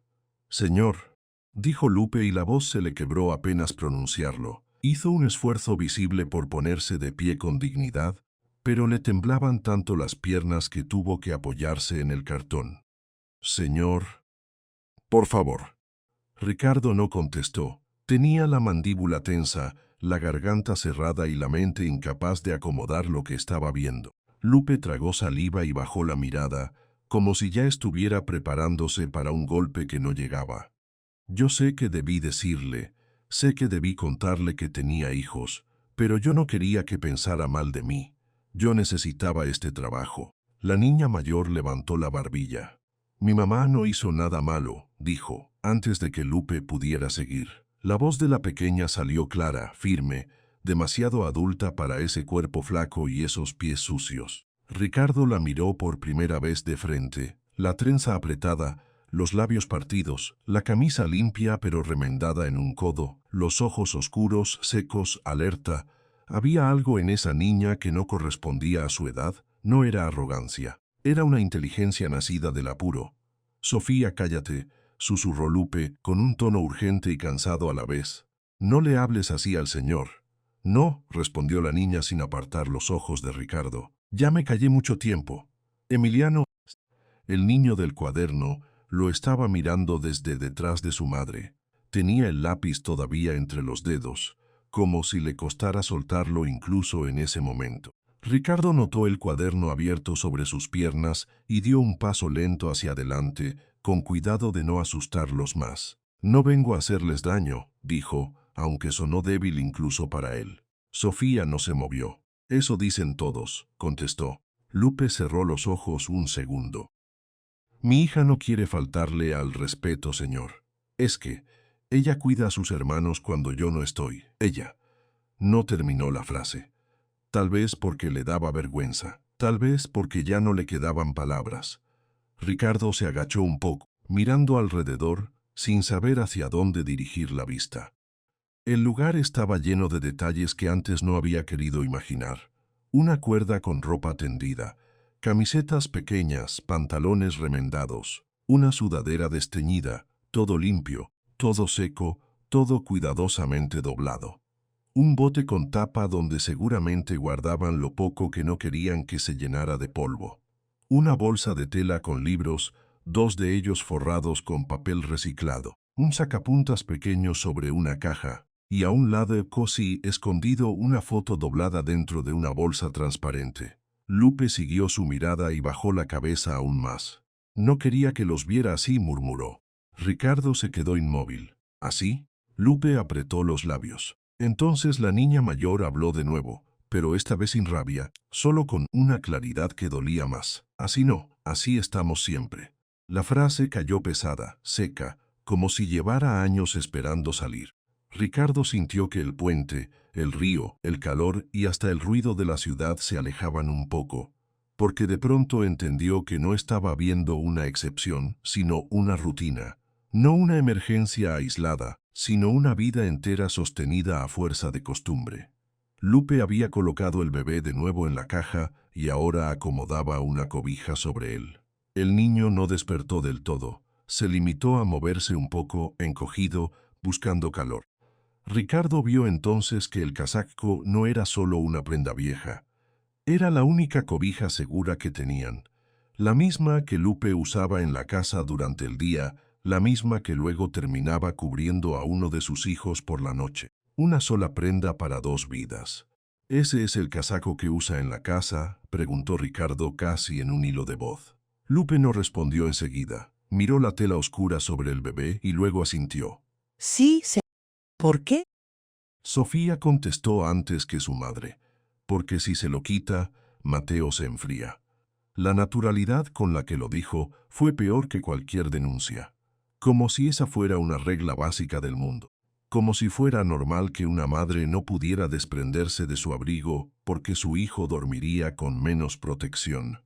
«Señor», dijo Lupe y la voz se le quebró apenas pronunciarlo. Hizo un esfuerzo visible por ponerse de pie con dignidad, pero le temblaban tanto las piernas que tuvo que apoyarse en el cartón. «Señor, por favor». Ricardo no contestó. Tenía la mandíbula tensa, la garganta cerrada y la mente incapaz de acomodar lo que estaba viendo. Lupe tragó saliva y bajó la mirada, como si ya estuviera preparándose para un golpe que no llegaba. Yo sé que debí decirle, sé que debí contarle que tenía hijos, pero yo no quería que pensara mal de mí. Yo necesitaba este trabajo. La niña mayor levantó la barbilla. Mi mamá no hizo nada malo, dijo, antes de que Lupe pudiera seguir. La voz de la pequeña salió clara, firme, demasiado adulta para ese cuerpo flaco y esos pies sucios. Ricardo la miró por primera vez de frente, la trenza apretada, los labios partidos, la camisa limpia pero remendada en un codo, los ojos oscuros, secos, alerta. Había algo en esa niña que no correspondía a su edad, no era arrogancia, era una inteligencia nacida del apuro. «Sofía, cállate», susurró Lupe, con un tono urgente y cansado a la vez. «No le hables así al señor». «No», respondió la niña sin apartar los ojos de Ricardo. «Ya me callé mucho tiempo. Emiliano». El niño del cuaderno lo estaba mirando desde detrás de su madre. Tenía el lápiz todavía entre los dedos, como si le costara soltarlo incluso en ese momento. Ricardo notó el cuaderno abierto sobre sus piernas y dio un paso lento hacia adelante, con cuidado de no asustarlos más. «No vengo a hacerles daño», dijo, aunque sonó débil incluso para él. Sofía no se movió. «Eso dicen todos», contestó. Lupe cerró los ojos un segundo. «Mi hija no quiere faltarle al respeto, señor. Es que ella cuida a sus hermanos cuando yo no estoy. Ella». No terminó la frase. Tal vez porque le daba vergüenza, tal vez porque ya no le quedaban palabras. Ricardo se agachó un poco, mirando alrededor, sin saber hacia dónde dirigir la vista. El lugar estaba lleno de detalles que antes no había querido imaginar. Una cuerda con ropa tendida, camisetas pequeñas, pantalones remendados, una sudadera desteñida, todo limpio, todo seco, todo cuidadosamente doblado. Un bote con tapa donde seguramente guardaban lo poco que no querían que se llenara de polvo. Una bolsa de tela con libros, dos de ellos forrados con papel reciclado. Un sacapuntas pequeño sobre una caja, y a un lado cosí escondido una foto doblada dentro de una bolsa transparente. Lupe siguió su mirada y bajó la cabeza aún más. «No quería que los viera así», murmuró. Ricardo se quedó inmóvil. «¿Así?» Lupe apretó los labios. Entonces la niña mayor habló de nuevo, pero esta vez sin rabia, solo con una claridad que dolía más. «Así no, así estamos siempre». La frase cayó pesada, seca, como si llevara años esperando salir. Ricardo sintió que el puente, el río, el calor y hasta el ruido de la ciudad se alejaban un poco, porque de pronto entendió que no estaba viendo una excepción, sino una rutina. No una emergencia aislada, sino una vida entera sostenida a fuerza de costumbre. Lupe había colocado el bebé de nuevo en la caja y ahora acomodaba una cobija sobre él. El niño no despertó del todo, se limitó a moverse un poco, encogido, buscando calor. Ricardo vio entonces que el casaco no era solo una prenda vieja. Era la única cobija segura que tenían, la misma que Lupe usaba en la casa durante el día, la misma que luego terminaba cubriendo a uno de sus hijos por la noche. Una sola prenda para dos vidas. «¿Ese es el casaco que usa en la casa?», preguntó Ricardo casi en un hilo de voz. Lupe no respondió enseguida. Miró la tela oscura sobre el bebé y luego asintió. Sí, ¿por qué? Sofía contestó antes que su madre. Porque si se lo quita, Mateo se enfría. La naturalidad con la que lo dijo fue peor que cualquier denuncia. Como si esa fuera una regla básica del mundo. como si fuera normal que una madre no pudiera desprenderse de su abrigo porque su hijo dormiría con menos protección.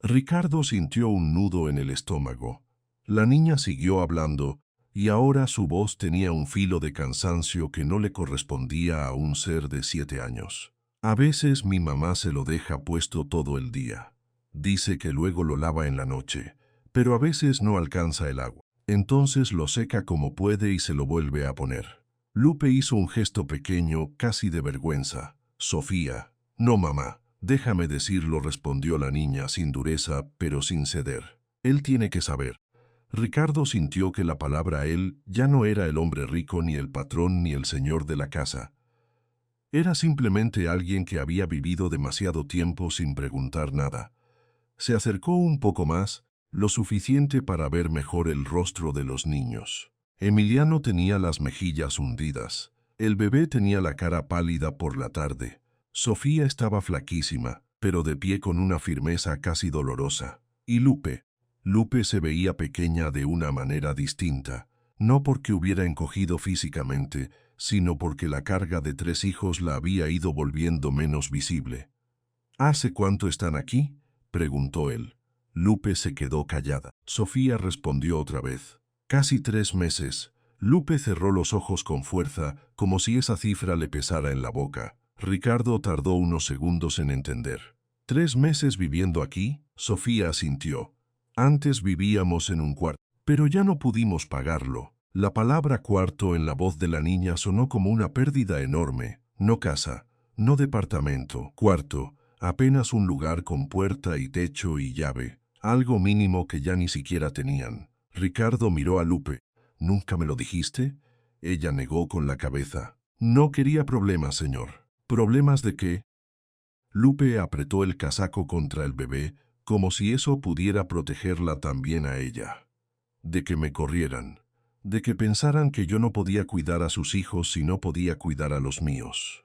Ricardo sintió un nudo en el estómago. La niña siguió hablando, y ahora su voz tenía un filo de cansancio que no le correspondía a un ser de 7 años. A veces mi mamá se lo deja puesto todo el día. Dice que luego lo lava en la noche, pero a veces no alcanza el agua. Entonces lo seca como puede y se lo vuelve a poner. Lupe hizo un gesto pequeño, casi de vergüenza. Sofía. No, mamá. Déjame decirlo, respondió la niña sin dureza, pero sin ceder. Él tiene que saber. Ricardo sintió que la palabra él ya no era el hombre rico, ni el patrón, ni el señor de la casa. Era simplemente alguien que había vivido demasiado tiempo sin preguntar nada. Se acercó un poco más, lo suficiente para ver mejor el rostro de los niños. Emiliano tenía las mejillas hundidas. El bebé tenía la cara pálida por la tarde. Sofía estaba flaquísima, pero de pie con una firmeza casi dolorosa. Y Lupe se veía pequeña de una manera distinta, no porque hubiera encogido físicamente, sino porque la carga de 3 hijos la había ido volviendo menos visible. ¿Hace cuánto están aquí?, preguntó él. Lupe se quedó callada. Sofía respondió otra vez. Casi 3 meses. Lupe cerró los ojos con fuerza, como si esa cifra le pesara en la boca. Ricardo tardó unos segundos en entender. ¿3 meses viviendo aquí? Sofía asintió. Antes vivíamos en un cuarto, pero ya no pudimos pagarlo. La palabra cuarto en la voz de la niña sonó como una pérdida enorme. No casa, no departamento, cuarto, apenas un lugar con puerta y techo y llave, algo mínimo que ya ni siquiera tenían. Ricardo miró a Lupe. ¿Nunca me lo dijiste? Ella negó con la cabeza. No quería problemas, señor. ¿Problemas de qué? Lupe apretó el casaco contra el bebé, como si eso pudiera protegerla también a ella. De que me corrieran. De que pensaran que yo no podía cuidar a sus hijos si no podía cuidar a los míos.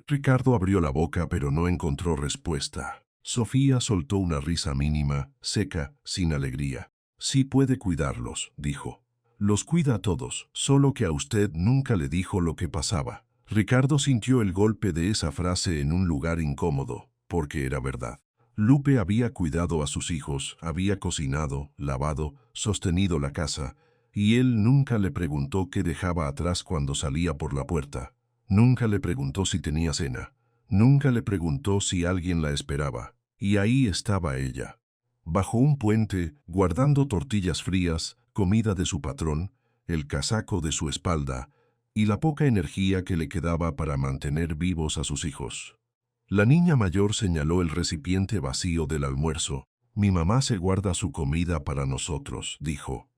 Ricardo abrió la boca pero no encontró respuesta. Sofía soltó una risa mínima, seca, sin alegría. Sí puede cuidarlos, dijo. Los cuida a todos, solo que a usted nunca le dijo lo que pasaba. Ricardo sintió el golpe de esa frase en un lugar incómodo, porque era verdad. Lupe había cuidado a sus hijos, había cocinado, lavado, sostenido la casa, y él nunca le preguntó qué dejaba atrás cuando salía por la puerta. Nunca le preguntó si tenía cena. Nunca le preguntó si alguien la esperaba. Y ahí estaba ella, bajo un puente, guardando tortillas frías, comida de su patrón, el casaco de su espalda y la poca energía que le quedaba para mantener vivos a sus hijos. La niña mayor señaló el recipiente vacío del almuerzo. Mi mamá se guarda su comida para nosotros, dijo.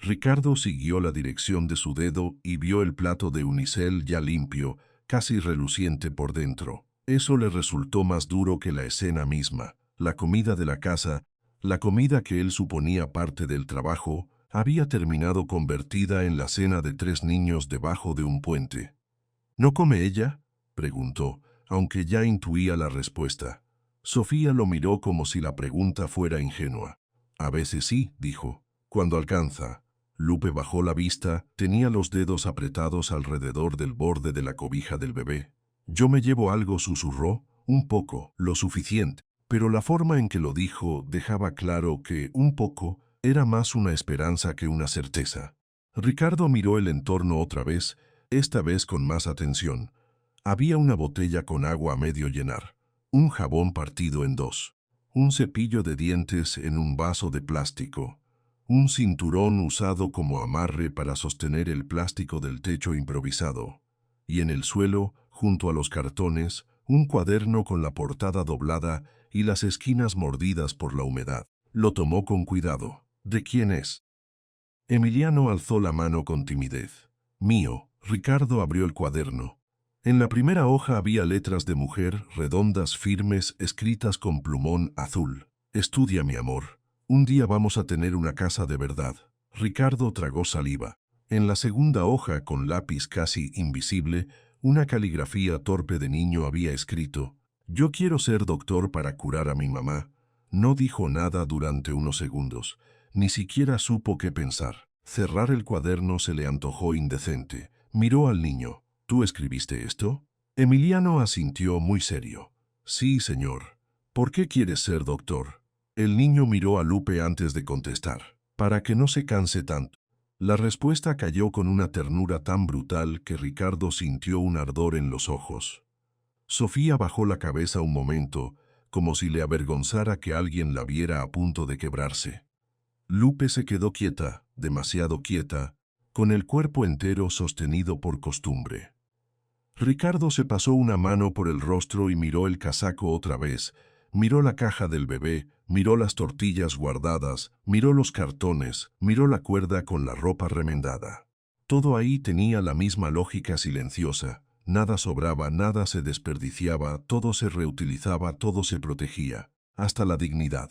Ricardo siguió la dirección de su dedo y vio el plato de unicel ya limpio, casi reluciente por dentro. Eso le resultó más duro que la escena misma. La comida de la casa, la comida que él suponía parte del trabajo, había terminado convertida en la cena de 3 niños debajo de un puente. ¿No come ella?, preguntó, aunque ya intuía la respuesta. Sofía lo miró como si la pregunta fuera ingenua. A veces sí, dijo, cuando alcanza. Lupe bajó la vista, tenía los dedos apretados alrededor del borde de la cobija del bebé. Yo me llevo algo, susurró, un poco, lo suficiente. Pero la forma en que lo dijo dejaba claro que un poco era más una esperanza que una certeza. Ricardo miró el entorno otra vez, esta vez con más atención. Había una botella con agua a medio llenar, un jabón partido en 2, un cepillo de dientes en un vaso de plástico, un cinturón usado como amarre para sostener el plástico del techo improvisado, y en el suelo, junto a los cartones, un cuaderno con la portada doblada y las esquinas mordidas por la humedad. Lo tomó con cuidado. ¿De quién es? Emiliano alzó la mano con timidez. Mío. Ricardo abrió el cuaderno. En la primera hoja había letras de mujer, redondas, firmes, escritas con plumón azul. Estudia, mi amor. Un día vamos a tener una casa de verdad. Ricardo tragó saliva. En la segunda hoja, con lápiz casi invisible, una caligrafía torpe de niño había escrito: yo quiero ser doctor para curar a mi mamá. No dijo nada durante unos segundos. Ni siquiera supo qué pensar. Cerrar el cuaderno se le antojó indecente. Miró al niño. ¿Tú escribiste esto? Emiliano asintió muy serio. Sí, señor. ¿Por qué quieres ser doctor? El niño miró a Lupe antes de contestar. Para que no se canse tanto. La respuesta cayó con una ternura tan brutal que Ricardo sintió un ardor en los ojos. Sofía bajó la cabeza un momento, como si le avergonzara que alguien la viera a punto de quebrarse. Lupe se quedó quieta, demasiado quieta, con el cuerpo entero sostenido por costumbre. Ricardo se pasó una mano por el rostro y miró el casaco otra vez, miró la caja del bebé, miró las tortillas guardadas, miró los cartones, miró la cuerda con la ropa remendada. Todo ahí tenía la misma lógica silenciosa, nada sobraba, nada se desperdiciaba, todo se reutilizaba, todo se protegía, hasta la dignidad.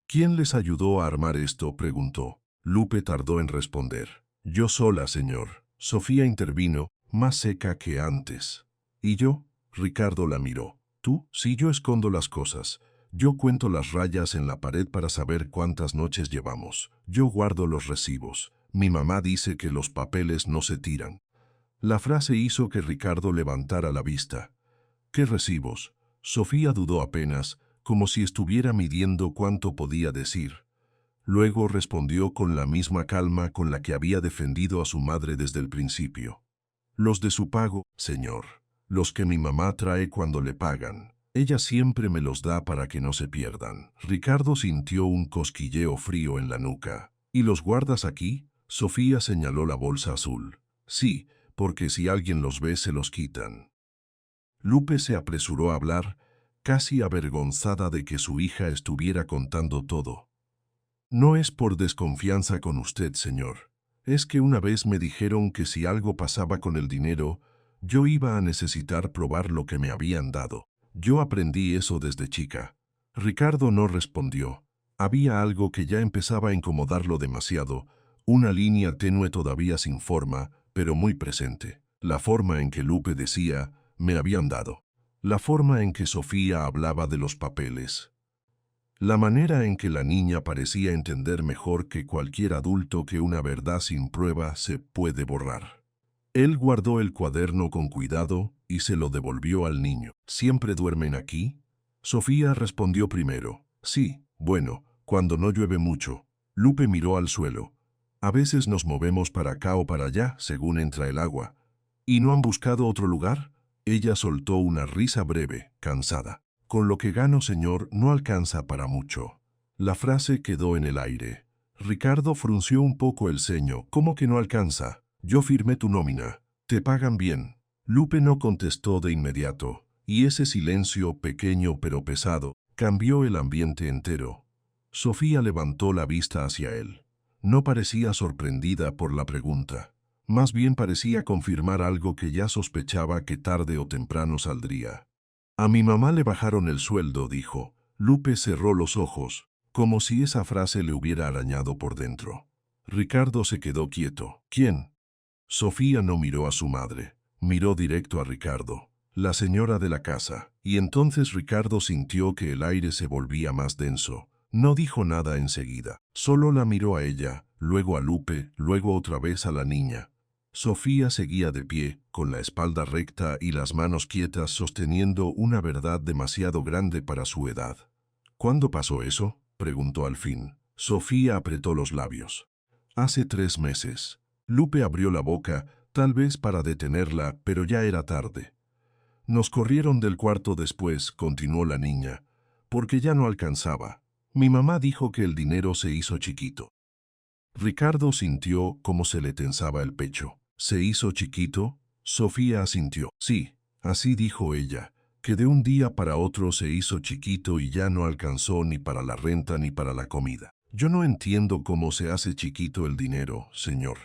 ¿Quién les ayudó a armar esto?, preguntó. Lupe tardó en responder. Yo sola, señor. Sofía intervino, más seca que antes. ¿Y yo? Ricardo la miró. ¿Tú? Si yo escondo las cosas. Yo cuento las rayas en la pared para saber cuántas noches llevamos. Yo guardo los recibos. Mi mamá dice que los papeles no se tiran. La frase hizo que Ricardo levantara la vista. ¿Qué recibos? Sofía dudó apenas, como si estuviera midiendo cuánto podía decir. Luego respondió con la misma calma con la que había defendido a su madre desde el principio. Los de su pago, señor. Los que mi mamá trae cuando le pagan. Ella siempre me los da para que no se pierdan. Ricardo sintió un cosquilleo frío en la nuca. ¿Y los guardas aquí? Sofía señaló la bolsa azul. Sí, porque si alguien los ve se los quitan. Lupe se apresuró a hablar, casi avergonzada de que su hija estuviera contando todo. No es por desconfianza con usted, señor. Es que una vez me dijeron que si algo pasaba con el dinero, yo iba a necesitar probar lo que me habían dado. Yo aprendí eso desde chica. Ricardo no respondió. Había algo que ya empezaba a incomodarlo demasiado, una línea tenue todavía sin forma, pero muy presente. La forma en que Lupe decía, me habían dado. La forma en que Sofía hablaba de los papeles. La manera en que la niña parecía entender mejor que cualquier adulto que una verdad sin prueba se puede borrar. Él guardó el cuaderno con cuidado y se lo devolvió al niño. ¿Siempre duermen aquí? Sofía respondió primero. Sí, bueno, cuando no llueve mucho. Lupe miró al suelo. A veces nos movemos para acá o para allá, según entra el agua. ¿Y no han buscado otro lugar? Ella soltó una risa breve, cansada. Con lo que gano, señor, no alcanza para mucho. La frase quedó en el aire. Ricardo frunció un poco el ceño. ¿Cómo que no alcanza? Yo firmé tu nómina. Te pagan bien. Lupe no contestó de inmediato, y ese silencio, pequeño pero pesado, cambió el ambiente entero. Sofía levantó la vista hacia él. No parecía sorprendida por la pregunta. Más bien parecía confirmar algo que ya sospechaba que tarde o temprano saldría. A mi mamá le bajaron el sueldo, dijo. Lupe cerró los ojos, como si esa frase le hubiera arañado por dentro. Ricardo se quedó quieto. ¿Quién? Sofía no miró a su madre. Miró directo a Ricardo, la señora de la casa. Y entonces Ricardo sintió que el aire se volvía más denso. No dijo nada enseguida. Solo la miró a ella, luego a Lupe, luego otra vez a la niña. Sofía seguía de pie, con la espalda recta y las manos quietas sosteniendo una verdad demasiado grande para su edad. ¿Cuándo pasó eso?, preguntó al fin. Sofía apretó los labios. Hace 3 meses. Lupe abrió la boca, tal vez para detenerla, pero ya era tarde. Nos corrieron del cuarto después, continuó la niña, porque ya no alcanzaba. Mi mamá dijo que el dinero se hizo chiquito. Ricardo sintió cómo se le tensaba el pecho. ¿Se hizo chiquito? Sofía asintió. Sí, así dijo ella, que de un día para otro se hizo chiquito y ya no alcanzó ni para la renta ni para la comida. Yo no entiendo cómo se hace chiquito el dinero, señor.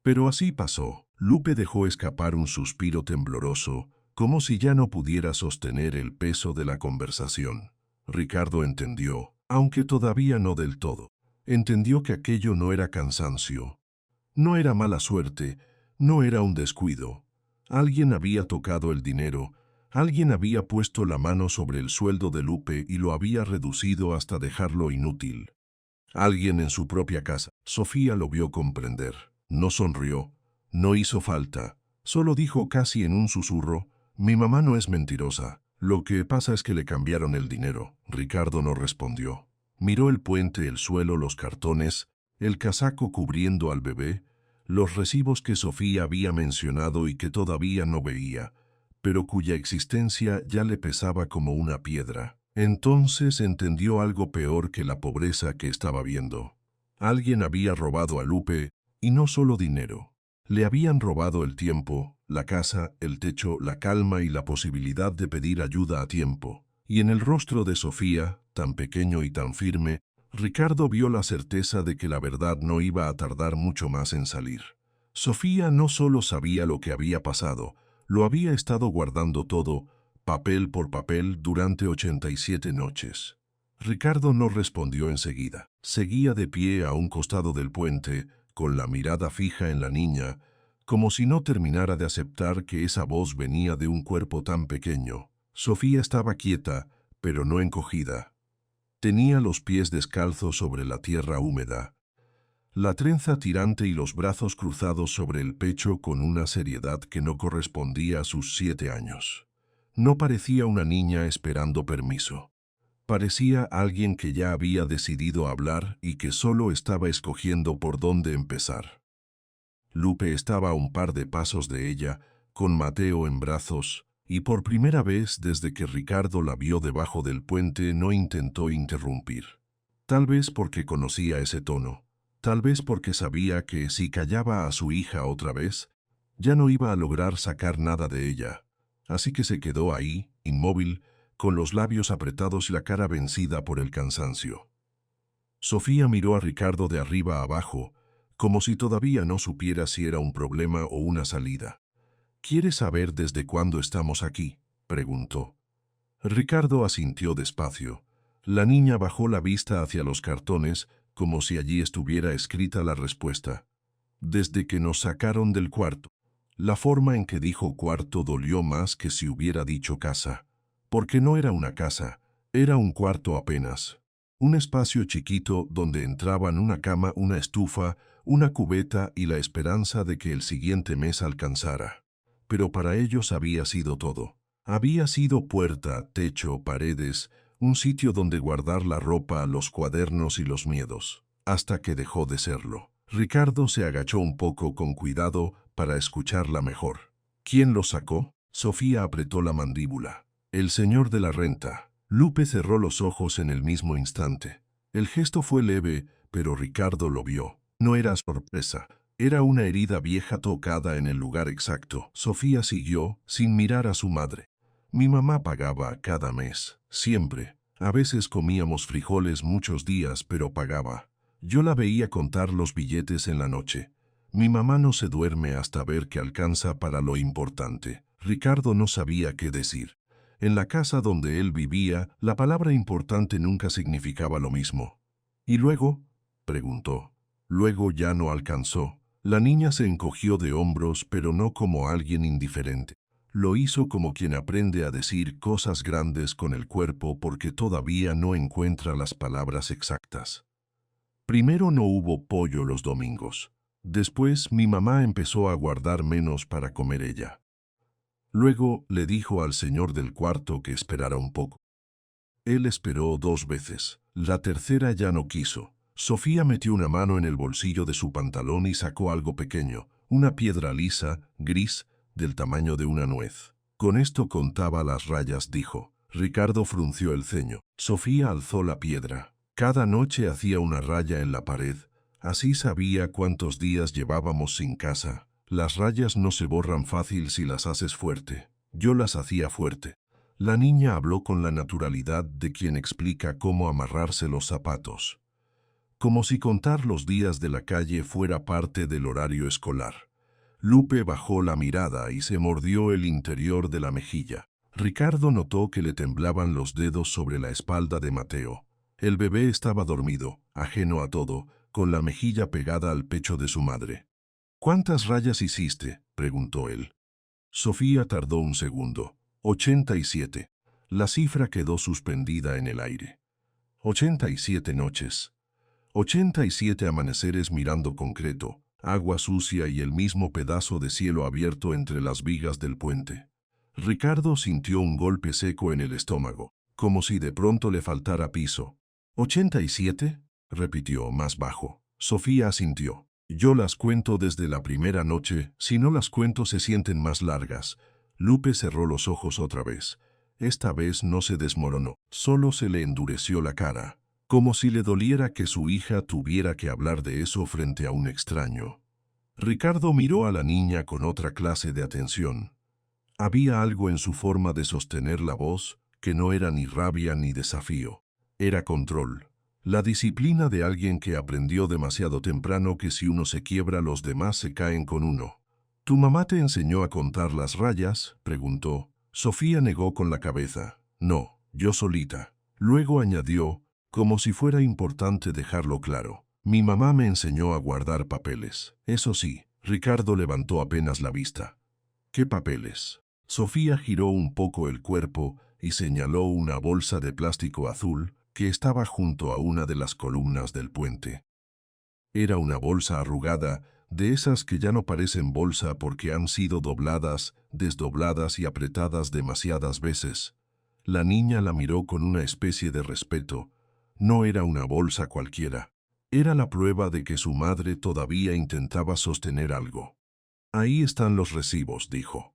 Pero así pasó. Lupe dejó escapar un suspiro tembloroso, como si ya no pudiera sostener el peso de la conversación. Ricardo entendió, aunque todavía no del todo. Entendió que aquello no era cansancio, no era mala suerte, no era un descuido. Alguien había tocado el dinero, alguien había puesto la mano sobre el sueldo de Lupe y lo había reducido hasta dejarlo inútil. Alguien en su propia casa. Sofía lo vio comprender. No sonrió, No hizo falta. Solo dijo casi en un susurro, mi mamá no es mentirosa. Lo que pasa es que le cambiaron el dinero. Ricardo no respondió. Miró el puente, el suelo, los cartones, el casaco cubriendo al bebé, los recibos que Sofía había mencionado y que todavía no veía, pero cuya existencia ya le pesaba como una piedra. Entonces entendió algo peor que la pobreza que estaba viendo. Alguien había robado a Lupe, y no solo dinero. Le habían robado el tiempo, la casa, el techo, la calma y la posibilidad de pedir ayuda a tiempo. Y en el rostro de Sofía, tan pequeño y tan firme, Ricardo vio la certeza de que la verdad no iba a tardar mucho más en salir. Sofía no solo sabía lo que había pasado, lo había estado guardando todo, papel por papel, durante 87 noches. Ricardo no respondió enseguida. Seguía de pie a un costado del puente, con la mirada fija en la niña, como si no terminara de aceptar que esa voz venía de un cuerpo tan pequeño. Sofía estaba quieta, pero no encogida. Tenía los pies descalzos sobre la tierra húmeda, la trenza tirante y los brazos cruzados sobre el pecho con una seriedad que no correspondía a sus 7 años. No parecía una niña esperando permiso. Parecía alguien que ya había decidido hablar y que solo estaba escogiendo por dónde empezar. Lupe estaba a un par de pasos de ella, con Mateo en brazos, y por primera vez desde que Ricardo la vio debajo del puente no intentó interrumpir. Tal vez porque conocía ese tono, tal vez porque sabía que si callaba a su hija otra vez, ya no iba a lograr sacar nada de ella. Así que se quedó ahí, inmóvil, con los labios apretados y la cara vencida por el cansancio. Sofía miró a Ricardo de arriba a abajo, como si todavía no supiera si era un problema o una salida. ¿Quieres saber desde cuándo estamos aquí?, preguntó. Ricardo asintió despacio. La niña bajó la vista hacia los cartones, como si allí estuviera escrita la respuesta. Desde que nos sacaron del cuarto. La forma en que dijo cuarto dolió más que si hubiera dicho casa. Porque no era una casa, era un cuarto apenas. Un espacio chiquito donde entraban una cama, una estufa, una cubeta y la esperanza de que el siguiente mes alcanzara. Pero para ellos había sido todo. Había sido puerta, techo, paredes, un sitio donde guardar la ropa, los cuadernos y los miedos, hasta que dejó de serlo. Ricardo se agachó un poco con cuidado para escucharla mejor. ¿Quién lo sacó? Sofía apretó la mandíbula. El señor de la renta. Lupe cerró los ojos en el mismo instante. El gesto fue leve, pero Ricardo lo vio. No era sorpresa. Era una herida vieja tocada en el lugar exacto. Sofía siguió, sin mirar a su madre. Mi mamá pagaba cada mes, siempre. A veces comíamos frijoles muchos días, pero pagaba. Yo la veía contar los billetes en la noche. Mi mamá no se duerme hasta ver que alcanza para lo importante. Ricardo no sabía qué decir. En la casa donde él vivía, la palabra importante nunca significaba lo mismo. ¿Y luego?, preguntó. Luego ya no alcanzó. La niña se encogió de hombros, pero no como alguien indiferente. Lo hizo como quien aprende a decir cosas grandes con el cuerpo porque todavía no encuentra las palabras exactas. Primero no hubo pollo los domingos. Después mi mamá empezó a guardar menos para comer ella. Luego le dijo al señor del cuarto que esperara un poco. Él esperó 2 veces. La tercera ya no quiso. Sofía metió una mano en el bolsillo de su pantalón y sacó algo pequeño, una piedra lisa, gris, del tamaño de una nuez. Con esto contaba las rayas, dijo. Ricardo frunció el ceño. Sofía alzó la piedra. Cada noche hacía una raya en la pared. Así sabía cuántos días llevábamos sin casa. Las rayas no se borran fácil si las haces fuerte. Yo las hacía fuerte. La niña habló con la naturalidad de quien explica cómo amarrarse los zapatos. Como si contar los días de la calle fuera parte del horario escolar. Lupe bajó la mirada y se mordió el interior de la mejilla. Ricardo notó que le temblaban los dedos sobre la espalda de Mateo. El bebé estaba dormido, ajeno a todo, con la mejilla pegada al pecho de su madre. ¿Cuántas rayas hiciste?, preguntó él. Sofía tardó un segundo. 87. La cifra quedó suspendida en el aire. 87 noches. 87 amaneceres mirando concreto, agua sucia y el mismo pedazo de cielo abierto entre las vigas del puente. Ricardo sintió un golpe seco en el estómago, como si de pronto le faltara piso. ¿87? Repitió más bajo. Sofía asintió. Yo las cuento desde la primera noche, si no las cuento se sienten más largas. Lupe cerró los ojos otra vez. Esta vez no se desmoronó, solo se le endureció la cara, como si le doliera que su hija tuviera que hablar de eso frente a un extraño. Ricardo miró a la niña con otra clase de atención. Había algo en su forma de sostener la voz que no era ni rabia ni desafío. Era control. La disciplina de alguien que aprendió demasiado temprano que si uno se quiebra los demás se caen con uno. ¿Tu mamá te enseñó a contar las rayas?, preguntó. Sofía negó con la cabeza. No, yo solita. Luego añadió, como si fuera importante dejarlo claro. Mi mamá me enseñó a guardar papeles. Eso sí, Ricardo levantó apenas la vista. ¿Qué papeles? Sofía giró un poco el cuerpo y señaló una bolsa de plástico azul que estaba junto a una de las columnas del puente. Era una bolsa arrugada, de esas que ya no parecen bolsa porque han sido dobladas, desdobladas y apretadas demasiadas veces. La niña la miró con una especie de respeto. No era una bolsa cualquiera. Era la prueba de que su madre todavía intentaba sostener algo. Ahí están los recibos, dijo.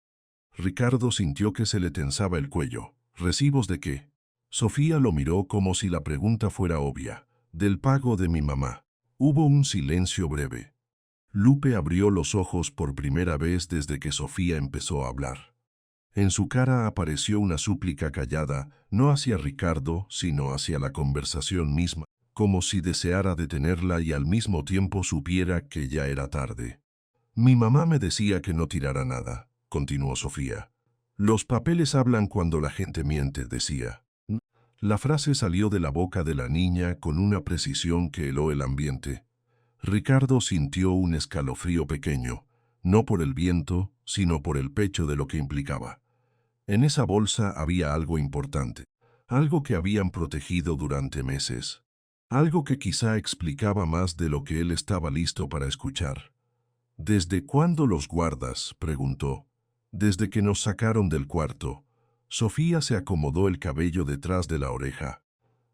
Ricardo sintió que se le tensaba el cuello. ¿Recibos de qué? Sofía lo miró como si la pregunta fuera obvia. Del pago de mi mamá. Hubo un silencio breve. Lupe abrió los ojos por primera vez desde que Sofía empezó a hablar. En su cara apareció una súplica callada, no hacia Ricardo, sino hacia la conversación misma, como si deseara detenerla y al mismo tiempo supiera que ya era tarde. Mi mamá me decía que no tirara nada, continuó Sofía. Los papeles hablan cuando la gente miente, decía. La frase salió de la boca de la niña con una precisión que heló el ambiente. Ricardo sintió un escalofrío pequeño, no por el viento, sino por el pecho de lo que implicaba. En esa bolsa había algo importante, algo que habían protegido durante meses, algo que quizá explicaba más de lo que él estaba listo para escuchar. ¿Desde cuándo los guardas?, preguntó. Desde que nos sacaron del cuarto. Sofía se acomodó el cabello detrás de la oreja.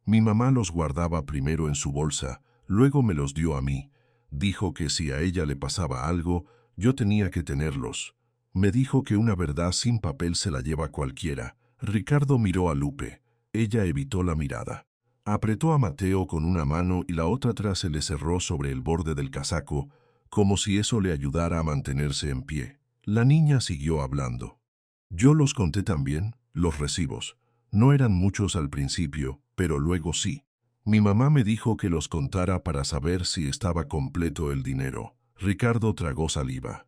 Mi mamá los guardaba primero en su bolsa, luego me los dio a mí. Dijo que si a ella le pasaba algo, yo tenía que tenerlos. Me dijo que una verdad sin papel se la lleva cualquiera. Ricardo miró a Lupe. Ella evitó la mirada. Apretó a Mateo con una mano y la otra atrás se le cerró sobre el borde del casaco, como si eso le ayudara a mantenerse en pie. La niña siguió hablando. Yo los conté también, los recibos. No eran muchos al principio, pero luego sí. Mi mamá me dijo que los contara para saber si estaba completo el dinero. Ricardo tragó saliva.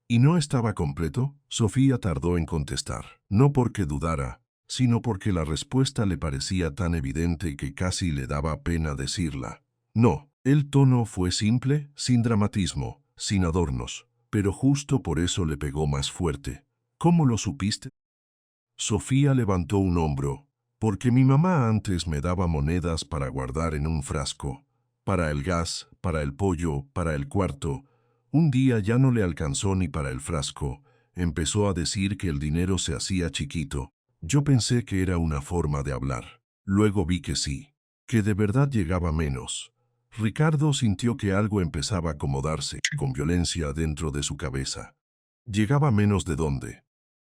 ¿Y no estaba completo? Sofía tardó en contestar. No porque dudara, sino porque la respuesta le parecía tan evidente que casi le daba pena decirla. No, el tono fue simple, sin dramatismo, sin adornos, pero justo por eso le pegó más fuerte. ¿Cómo lo supiste? Sofía levantó un hombro. Porque mi mamá antes me daba monedas para guardar en un frasco. Para el gas, para el pollo, para el cuarto. Un día ya no le alcanzó ni para el frasco. Empezó a decir que el dinero se hacía chiquito. Yo pensé que era una forma de hablar. Luego vi que sí, que de verdad llegaba menos. Ricardo sintió que algo empezaba a acomodarse, con violencia dentro de su cabeza. ¿Llegaba menos de dónde?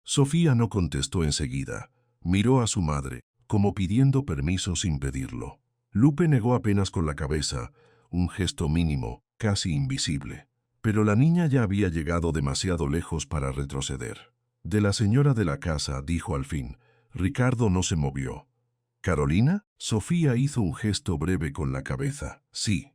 Sofía no contestó enseguida. Miró a su madre, como pidiendo permiso sin pedirlo. Lupe negó apenas con la cabeza, un gesto mínimo, casi invisible. Pero la niña ya había llegado demasiado lejos para retroceder. De la señora de la casa, dijo al fin. Ricardo no se movió. ¿Carolina? Sofía hizo un gesto breve con la cabeza. Sí.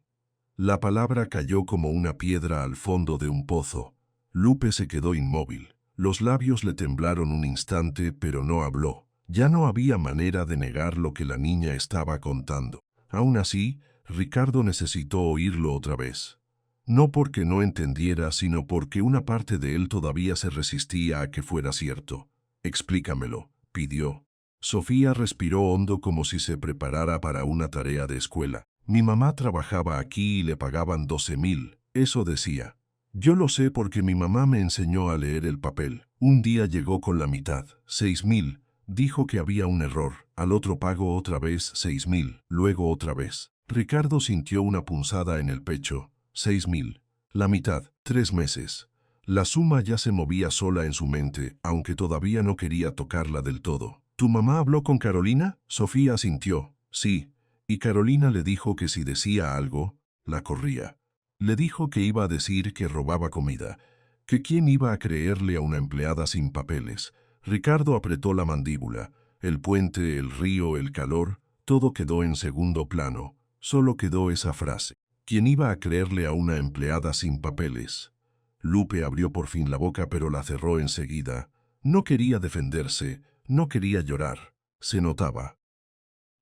La palabra cayó como una piedra al fondo de un pozo. Lupe se quedó inmóvil. Los labios le temblaron un instante, pero no habló. Ya no había manera de negar lo que la niña estaba contando. Aún así, Ricardo necesitó oírlo otra vez. No porque no entendiera, sino porque una parte de él todavía se resistía a que fuera cierto. Explícamelo, pidió. Sofía respiró hondo como si se preparara para una tarea de escuela. Mi mamá trabajaba aquí y le pagaban 12.000, eso decía. Yo lo sé porque mi mamá me enseñó a leer el papel. Un día llegó con la mitad, 6.000. Dijo que había un error. Al otro pago otra vez 6.000, luego otra vez. Ricardo sintió una punzada en el pecho. 6.000. La mitad, 3 meses. La suma ya se movía sola en su mente, aunque todavía no quería tocarla del todo. ¿Tu mamá habló con Carolina? Sofía asintió. Sí. Y Carolina le dijo que si decía algo, la corría. Le dijo que iba a decir que robaba comida, que quién iba a creerle a una empleada sin papeles. Ricardo apretó la mandíbula. El puente, el río, el calor, todo quedó en segundo plano. Solo quedó esa frase. ¿Quién iba a creerle a una empleada sin papeles? Lupe abrió por fin la boca, pero la cerró enseguida. No quería defenderse, no quería llorar. Se notaba.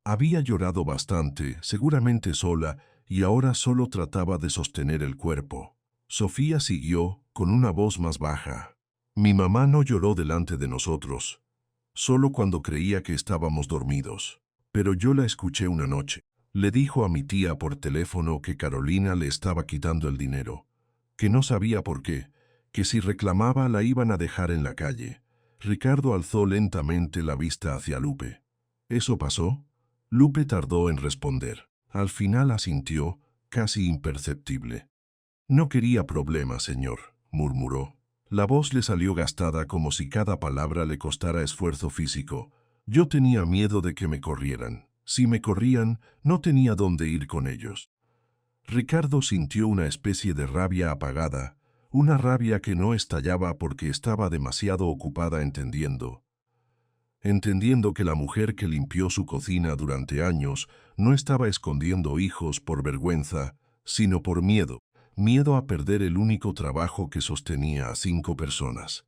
Había llorado bastante, seguramente sola, y ahora solo trataba de sostener el cuerpo. Sofía siguió, con una voz más baja. Mi mamá no lloró delante de nosotros, solo cuando creía que estábamos dormidos. Pero yo la escuché una noche. Le dijo a mi tía por teléfono que Carolina le estaba quitando el dinero, que no sabía por qué, que si reclamaba la iban a dejar en la calle. Ricardo alzó lentamente la vista hacia Lupe. ¿Eso pasó? Lupe tardó en responder. Al final asintió, casi imperceptible. No quería problemas, señor, murmuró. La voz le salió gastada como si cada palabra le costara esfuerzo físico. Yo tenía miedo de que me corrieran. Si me corrían, no tenía dónde ir con ellos. Ricardo sintió una especie de rabia apagada, una rabia que no estallaba porque estaba demasiado ocupada entendiendo que la mujer que limpió su cocina durante años no estaba escondiendo hijos por vergüenza, sino por miedo. Miedo a perder el único trabajo que sostenía a 5 personas.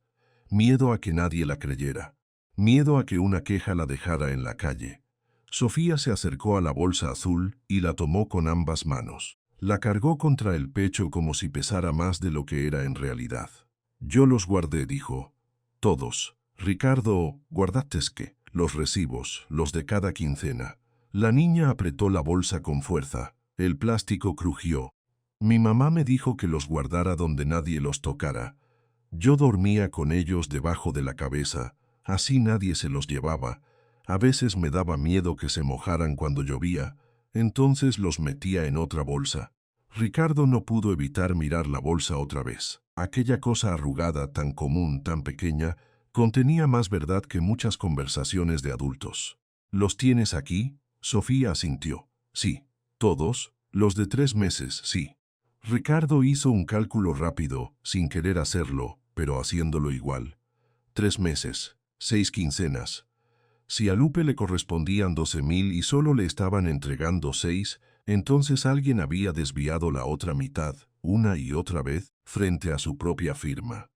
Miedo a que nadie la creyera. Miedo a que una queja la dejara en la calle. Sofía se acercó a la bolsa azul y la tomó con ambas manos. La cargó contra el pecho como si pesara más de lo que era en realidad. Yo los guardé, dijo. Todos. Ricardo, ¿guardaste qué? Los recibos, los de cada quincena. La niña apretó la bolsa con fuerza. El plástico crujió. Mi mamá me dijo que los guardara donde nadie los tocara. Yo dormía con ellos debajo de la cabeza, así nadie se los llevaba. A veces me daba miedo que se mojaran cuando llovía, entonces los metía en otra bolsa. Ricardo no pudo evitar mirar la bolsa otra vez. Aquella cosa arrugada, tan común, tan pequeña, contenía más verdad que muchas conversaciones de adultos. ¿Los tienes aquí? Sofía asintió. Sí. ¿Todos? Los de 3 meses, sí. Ricardo hizo un cálculo rápido, sin querer hacerlo, pero haciéndolo igual. 3 meses, 6 quincenas. Si a Lupe le correspondían 12.000 y solo le estaban entregando 6, entonces alguien había desviado la otra mitad, una y otra vez, frente a su propia firma.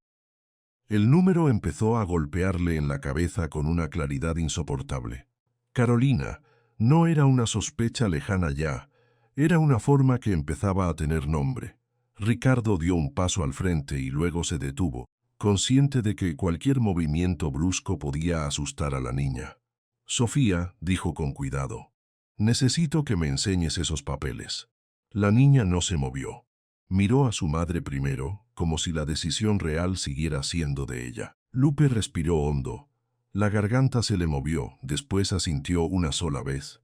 El número empezó a golpearle en la cabeza con una claridad insoportable. Carolina no era una sospecha lejana ya, era una forma que empezaba a tener nombre. Ricardo dio un paso al frente y luego se detuvo, consciente de que cualquier movimiento brusco podía asustar a la niña. Sofía, dijo con cuidado, necesito que me enseñes esos papeles. La niña no se movió. Miró a su madre primero, como si la decisión real siguiera siendo de ella. Lupe respiró hondo. La garganta se le movió, después asintió una sola vez.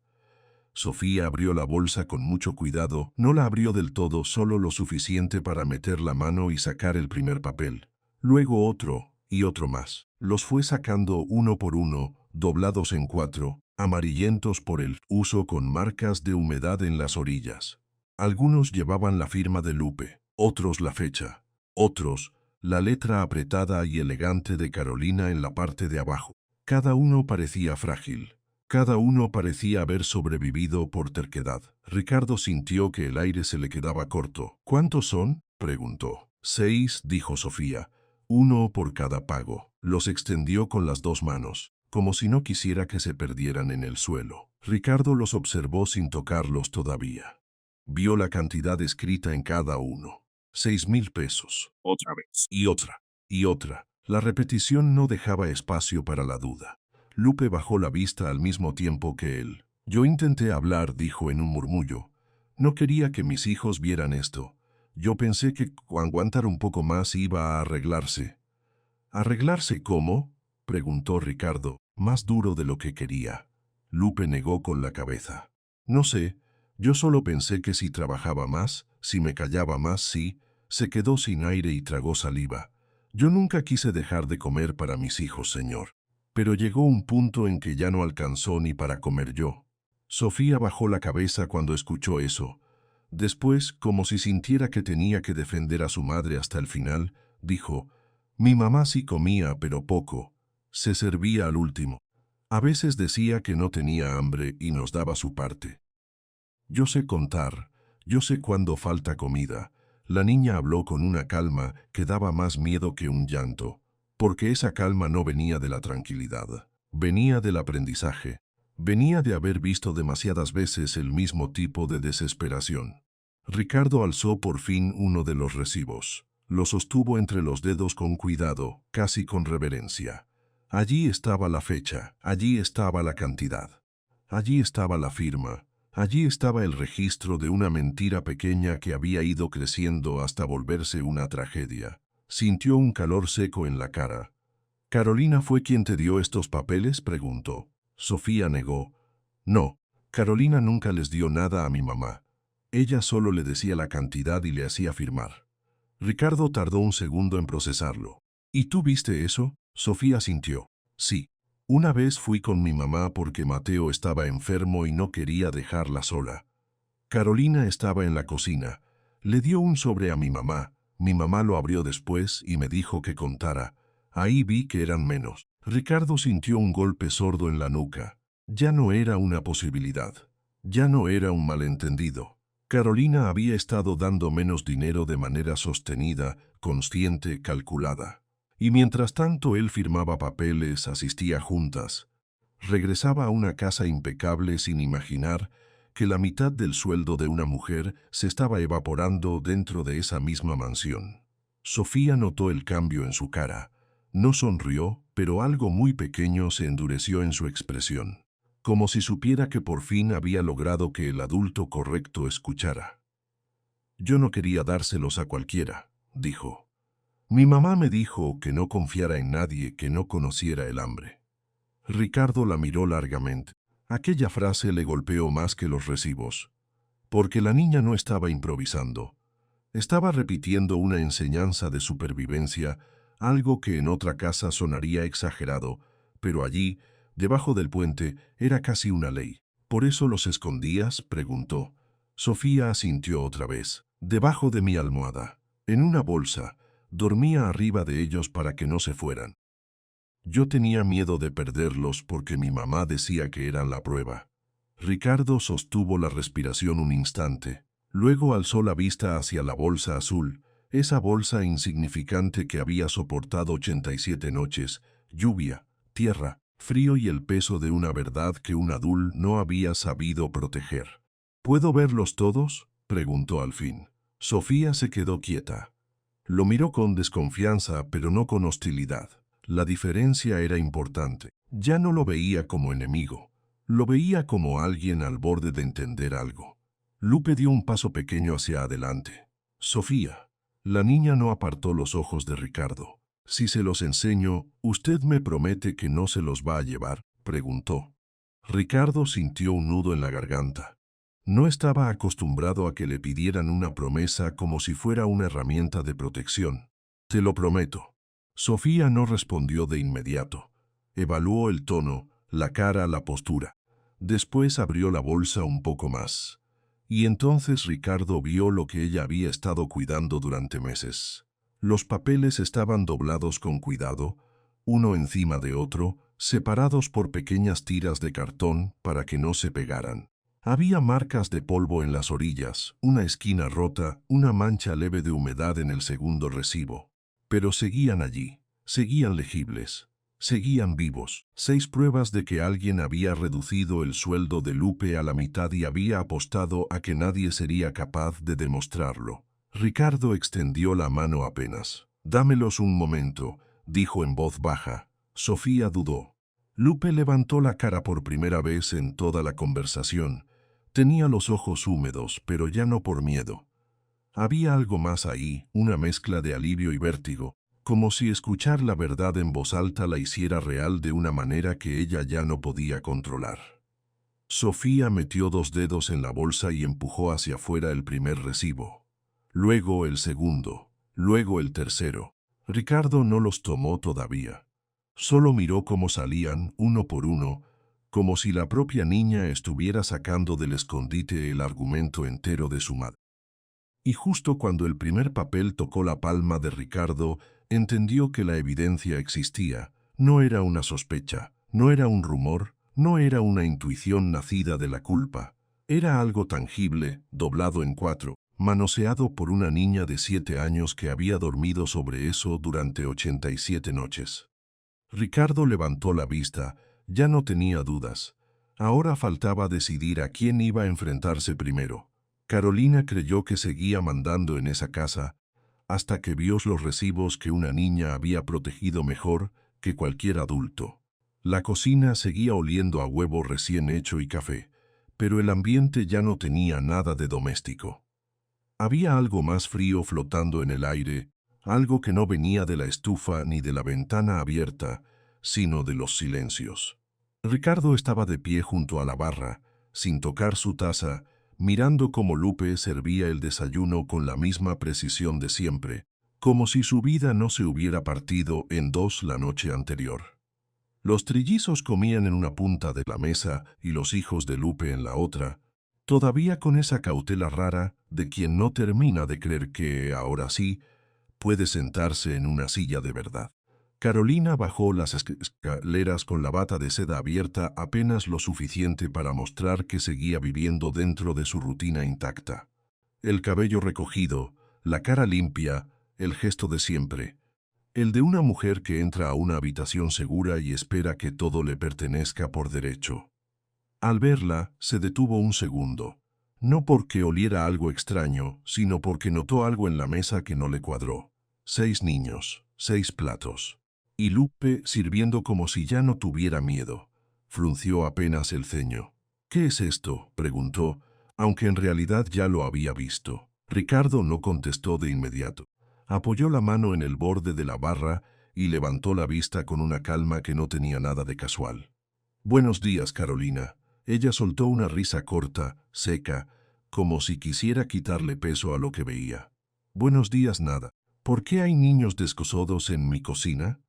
Sofía abrió la bolsa con mucho cuidado, no la abrió del todo, solo lo suficiente para meter la mano y sacar el primer papel. Luego otro, y otro más. Los fue sacando uno por uno, doblados en 4, amarillentos por el uso con marcas de humedad en las orillas. Algunos llevaban la firma de Lupe, otros la fecha, otros la letra apretada y elegante de Carolina en la parte de abajo. Cada uno parecía frágil. Cada uno parecía haber sobrevivido por terquedad. Ricardo sintió que el aire se le quedaba corto. ¿Cuántos son?, preguntó. 6, dijo Sofía. 1 por cada pago. Los extendió con las 2 manos, como si no quisiera que se perdieran en el suelo. Ricardo los observó sin tocarlos todavía. Vio la cantidad escrita en cada uno. 6.000 pesos. Otra vez. Y otra. Y otra. La repetición no dejaba espacio para la duda. Lupe bajó la vista al mismo tiempo que él. Yo intenté hablar, dijo en un murmullo. No quería que mis hijos vieran esto. Yo pensé que con aguantar un poco más iba a arreglarse. ¿Arreglarse cómo?, preguntó Ricardo, más duro de lo que quería. Lupe negó con la cabeza. No sé, yo solo pensé que si trabajaba más, si me callaba más, sí. Se quedó sin aire y tragó saliva. Yo nunca quise dejar de comer para mis hijos, señor. Pero llegó un punto en que ya no alcanzó ni para comer yo. Sofía bajó la cabeza cuando escuchó eso. Después, como si sintiera que tenía que defender a su madre hasta el final, dijo: mi mamá sí comía, pero poco. Se servía al último. A veces decía que no tenía hambre y nos daba su parte. Yo sé contar, yo sé cuándo falta comida. La niña habló con una calma que daba más miedo que un llanto, porque esa calma no venía de la tranquilidad, venía del aprendizaje, venía de haber visto demasiadas veces el mismo tipo de desesperación. Ricardo alzó por fin uno de los recibos. Lo sostuvo entre los dedos con cuidado, casi con reverencia. Allí estaba la fecha, allí estaba la cantidad, allí estaba la firma. Allí estaba el registro de una mentira pequeña que había ido creciendo hasta volverse una tragedia. Sintió un calor seco en la cara. ¿Carolina fue quien te dio estos papeles?, preguntó. Sofía negó. No, Carolina nunca les dio nada a mi mamá. Ella solo le decía la cantidad y le hacía firmar. Ricardo tardó un segundo en procesarlo. ¿Y tú viste eso? Sofía sintió. Sí. Una vez fui con mi mamá porque Mateo estaba enfermo y no quería dejarla sola. Carolina estaba en la cocina. Le dio un sobre a mi mamá lo abrió después y me dijo que contara. Ahí vi que eran menos. Ricardo sintió un golpe sordo en la nuca. Ya no era una posibilidad. Ya no era un malentendido. Carolina había estado dando menos dinero de manera sostenida, consciente, calculada. Y mientras tanto él firmaba papeles, asistía a juntas. Regresaba a una casa impecable sin imaginar que la mitad del sueldo de una mujer se estaba evaporando dentro de esa misma mansión. Sofía notó el cambio en su cara. No sonrió, pero algo muy pequeño se endureció en su expresión, como si supiera que por fin había logrado que el adulto correcto escuchara. Yo no quería dárselos a cualquiera, dijo. Mi mamá me dijo que no confiara en nadie que no conociera el hambre. Ricardo la miró largamente. Aquella frase le golpeó más que los recibos, porque la niña no estaba improvisando. Estaba repitiendo una enseñanza de supervivencia, algo que en otra casa sonaría exagerado, pero allí, debajo del puente, era casi una ley. ¿Por eso los escondías?, preguntó. Sofía asintió otra vez. Debajo de mi almohada, en una bolsa. Dormía arriba de ellos para que no se fueran. Yo tenía miedo de perderlos porque mi mamá decía que eran la prueba. Ricardo sostuvo la respiración un instante. Luego alzó la vista hacia la bolsa azul, esa bolsa insignificante que había soportado 87 noches, lluvia, tierra, frío y el peso de una verdad que un adulto no había sabido proteger. ¿Puedo verlos todos?, preguntó al fin. Sofía se quedó quieta. Lo miró con desconfianza, pero no con hostilidad. La diferencia era importante. Ya no lo veía como enemigo. Lo veía como alguien al borde de entender algo. Lupe dio un paso pequeño hacia adelante. Sofía. La niña no apartó los ojos de Ricardo. Si se los enseño, ¿usted me promete que no se los va a llevar?, preguntó. Ricardo sintió un nudo en la garganta. No estaba acostumbrado a que le pidieran una promesa como si fuera una herramienta de protección. Te lo prometo. Sofía no respondió de inmediato. Evaluó el tono, la cara, la postura. Después abrió la bolsa un poco más. Y entonces Ricardo vio lo que ella había estado cuidando durante meses. Los papeles estaban doblados con cuidado, uno encima de otro, separados por pequeñas tiras de cartón para que no se pegaran. Había marcas de polvo en las orillas, una esquina rota, una mancha leve de humedad en el segundo recibo. Pero seguían allí, seguían legibles, seguían vivos. 6 pruebas de que alguien había reducido el sueldo de Lupe a la mitad y había apostado a que nadie sería capaz de demostrarlo. Ricardo extendió la mano apenas. «Dámelos un momento», dijo en voz baja. Sofía dudó. Lupe levantó la cara por primera vez en toda la conversación. Tenía los ojos húmedos, pero ya no por miedo. Había algo más ahí, una mezcla de alivio y vértigo, como si escuchar la verdad en voz alta la hiciera real de una manera que ella ya no podía controlar. Sofía metió 2 dedos en la bolsa y empujó hacia afuera el primer recibo. Luego el segundo, luego el tercero. Ricardo no los tomó todavía. Solo miró cómo salían, uno por uno, como si la propia niña estuviera sacando del escondite el argumento entero de su madre. Y justo cuando el primer papel tocó la palma de Ricardo, entendió que la evidencia existía. No era una sospecha, no era un rumor, no era una intuición nacida de la culpa. Era algo tangible, doblado en 4, manoseado por una niña de 7 años que había dormido sobre eso durante 87 noches. Ricardo levantó la vista, ya no tenía dudas. Ahora faltaba decidir a quién iba a enfrentarse primero. Carolina creyó que seguía mandando en esa casa, hasta que vio los recibos que una niña había protegido mejor que cualquier adulto. La cocina seguía oliendo a huevo recién hecho y café, pero el ambiente ya no tenía nada de doméstico. Había algo más frío flotando en el aire, algo que no venía de la estufa ni de la ventana abierta, sino de los silencios. Ricardo estaba de pie junto a la barra, sin tocar su taza, mirando cómo Lupe servía el desayuno con la misma precisión de siempre, como si su vida no se hubiera partido en 2 la noche anterior. Los trillizos comían en una punta de la mesa y los hijos de Lupe en la otra, todavía con esa cautela rara de quien no termina de creer que, ahora sí, puede sentarse en una silla de verdad. Carolina bajó las escaleras con la bata de seda abierta apenas lo suficiente para mostrar que seguía viviendo dentro de su rutina intacta. El cabello recogido, la cara limpia, el gesto de siempre. El de una mujer que entra a una habitación segura y espera que todo le pertenezca por derecho. Al verla, se detuvo un segundo. No porque oliera algo extraño, sino porque notó algo en la mesa que no le cuadró. 6 niños, 6 platos. Y Lupe sirviendo como si ya no tuviera miedo. Frunció apenas el ceño. «¿Qué es esto?», preguntó, aunque en realidad ya lo había visto. Ricardo no contestó de inmediato. Apoyó la mano en el borde de la barra y levantó la vista con una calma que no tenía nada de casual. «Buenos días, Carolina». Ella soltó una risa corta, seca, como si quisiera quitarle peso a lo que veía. «Buenos días, nada. ¿Por qué hay niños descosodos en mi cocina?».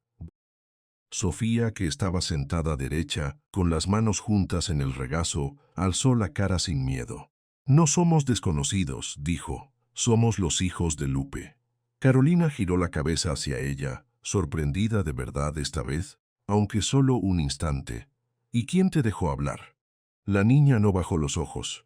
Sofía, que estaba sentada derecha, con las manos juntas en el regazo, alzó la cara sin miedo. «No somos desconocidos», dijo. «Somos los hijos de Lupe». Carolina giró la cabeza hacia ella, sorprendida de verdad esta vez, aunque solo un instante. «¿Y quién te dejó hablar?». La niña no bajó los ojos.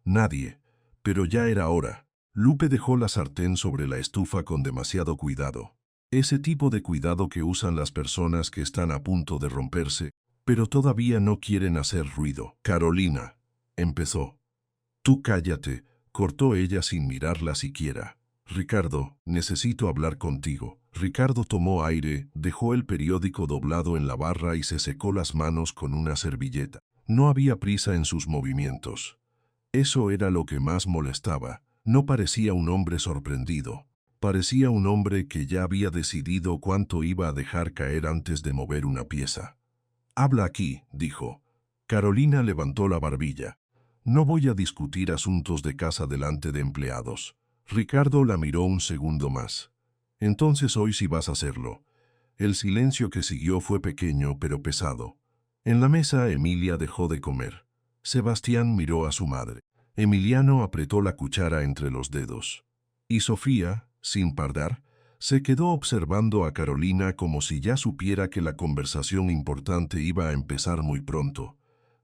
«Nadie, pero ya era hora». Lupe dejó la sartén sobre la estufa con demasiado cuidado. Ese tipo de cuidado que usan las personas que están a punto de romperse, pero todavía no quieren hacer ruido. «Carolina», empezó. «Tú cállate», cortó ella sin mirarla siquiera. «Ricardo, necesito hablar contigo». Ricardo tomó aire, dejó el periódico doblado en la barra y se secó las manos con una servilleta. No había prisa en sus movimientos. Eso era lo que más molestaba. No parecía un hombre sorprendido. Parecía un hombre que ya había decidido cuánto iba a dejar caer antes de mover una pieza. «Habla aquí», dijo. Carolina levantó la barbilla. «No voy a discutir asuntos de casa delante de empleados». Ricardo la miró un segundo más. «Entonces hoy sí vas a hacerlo». El silencio que siguió fue pequeño pero pesado. En la mesa Emilia dejó de comer. Sebastián miró a su madre. Emiliano apretó la cuchara entre los dedos. Y Sofía, sin parar, se quedó observando a Carolina como si ya supiera que la conversación importante iba a empezar muy pronto.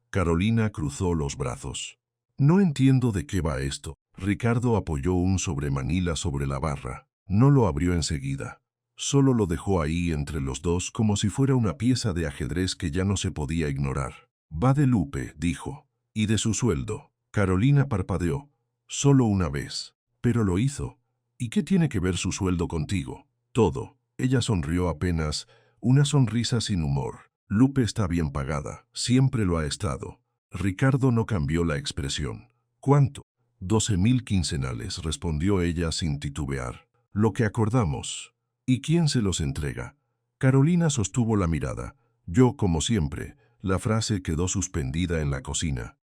Carolina cruzó los brazos. «No entiendo de qué va esto». Ricardo apoyó un sobremanila sobre la barra. No lo abrió enseguida. Solo lo dejó ahí entre los dos como si fuera una pieza de ajedrez que ya no se podía ignorar. «Va de Lupe», dijo. «Y de su sueldo». Carolina parpadeó. «Solo una vez». «Pero lo hizo». «¿Y qué tiene que ver su sueldo contigo?». «Todo». Ella sonrió apenas, una sonrisa sin humor. «Lupe está bien pagada. Siempre lo ha estado». Ricardo no cambió la expresión. «¿Cuánto?». 12.000 quincenales, respondió ella sin titubear. Lo que acordamos. ¿Y quién se los entrega? Carolina sostuvo la mirada. Yo, como siempre. La frase quedó suspendida en la cocina.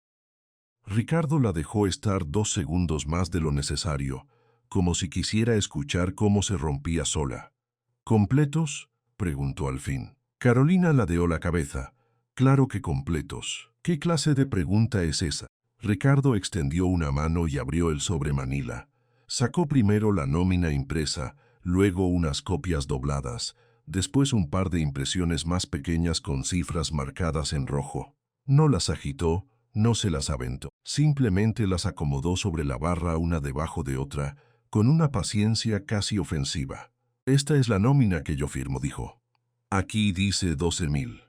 Ricardo la dejó estar 2 segundos más de lo necesario, como si quisiera escuchar cómo se rompía sola. ¿Completos?, preguntó al fin. Carolina ladeó la cabeza. Claro que completos. ¿Qué clase de pregunta es esa? Ricardo extendió una mano y abrió el sobre manila. Sacó primero la nómina impresa, luego unas copias dobladas, después un par de impresiones más pequeñas con cifras marcadas en rojo. No las agitó, no se las aventó. Simplemente las acomodó sobre la barra una debajo de otra, con una paciencia casi ofensiva. Esta es la nómina que yo firmo, dijo. Aquí dice 12.000.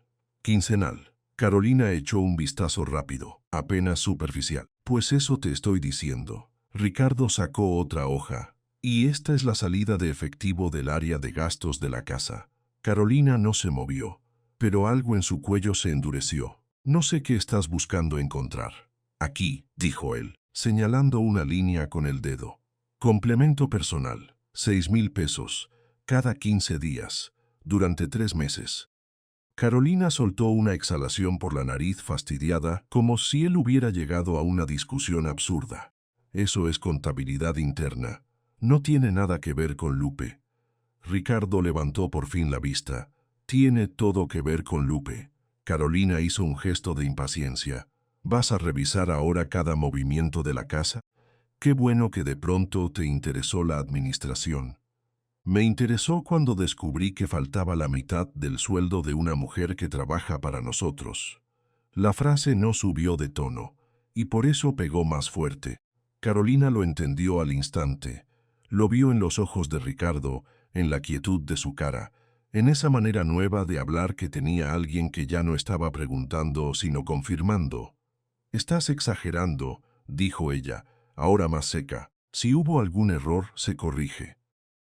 Quincenal. Carolina echó un vistazo rápido, apenas superficial. Pues eso te estoy diciendo. Ricardo sacó otra hoja. Y esta es la salida de efectivo del área de gastos de la casa. Carolina no se movió, pero algo en su cuello se endureció. No sé qué estás buscando encontrar. Aquí, dijo él, señalando una línea con el dedo. Complemento personal, 6.000 pesos, cada 15 días, durante 3 meses. Carolina soltó una exhalación por la nariz fastidiada, como si él hubiera llegado a una discusión absurda. Eso es contabilidad interna. No tiene nada que ver con Lupe. Ricardo levantó por fin la vista. Tiene todo que ver con Lupe. Carolina hizo un gesto de impaciencia. ¿Vas a revisar ahora cada movimiento de la casa? Qué bueno que de pronto te interesó la administración. Me interesó cuando descubrí que faltaba la mitad del sueldo de una mujer que trabaja para nosotros. La frase no subió de tono, y por eso pegó más fuerte. Carolina lo entendió al instante. Lo vio en los ojos de Ricardo, en la quietud de su cara, en esa manera nueva de hablar que tenía alguien que ya no estaba preguntando, sino confirmando. «Estás exagerando», dijo ella, ahora más seca. «Si hubo algún error, se corrige.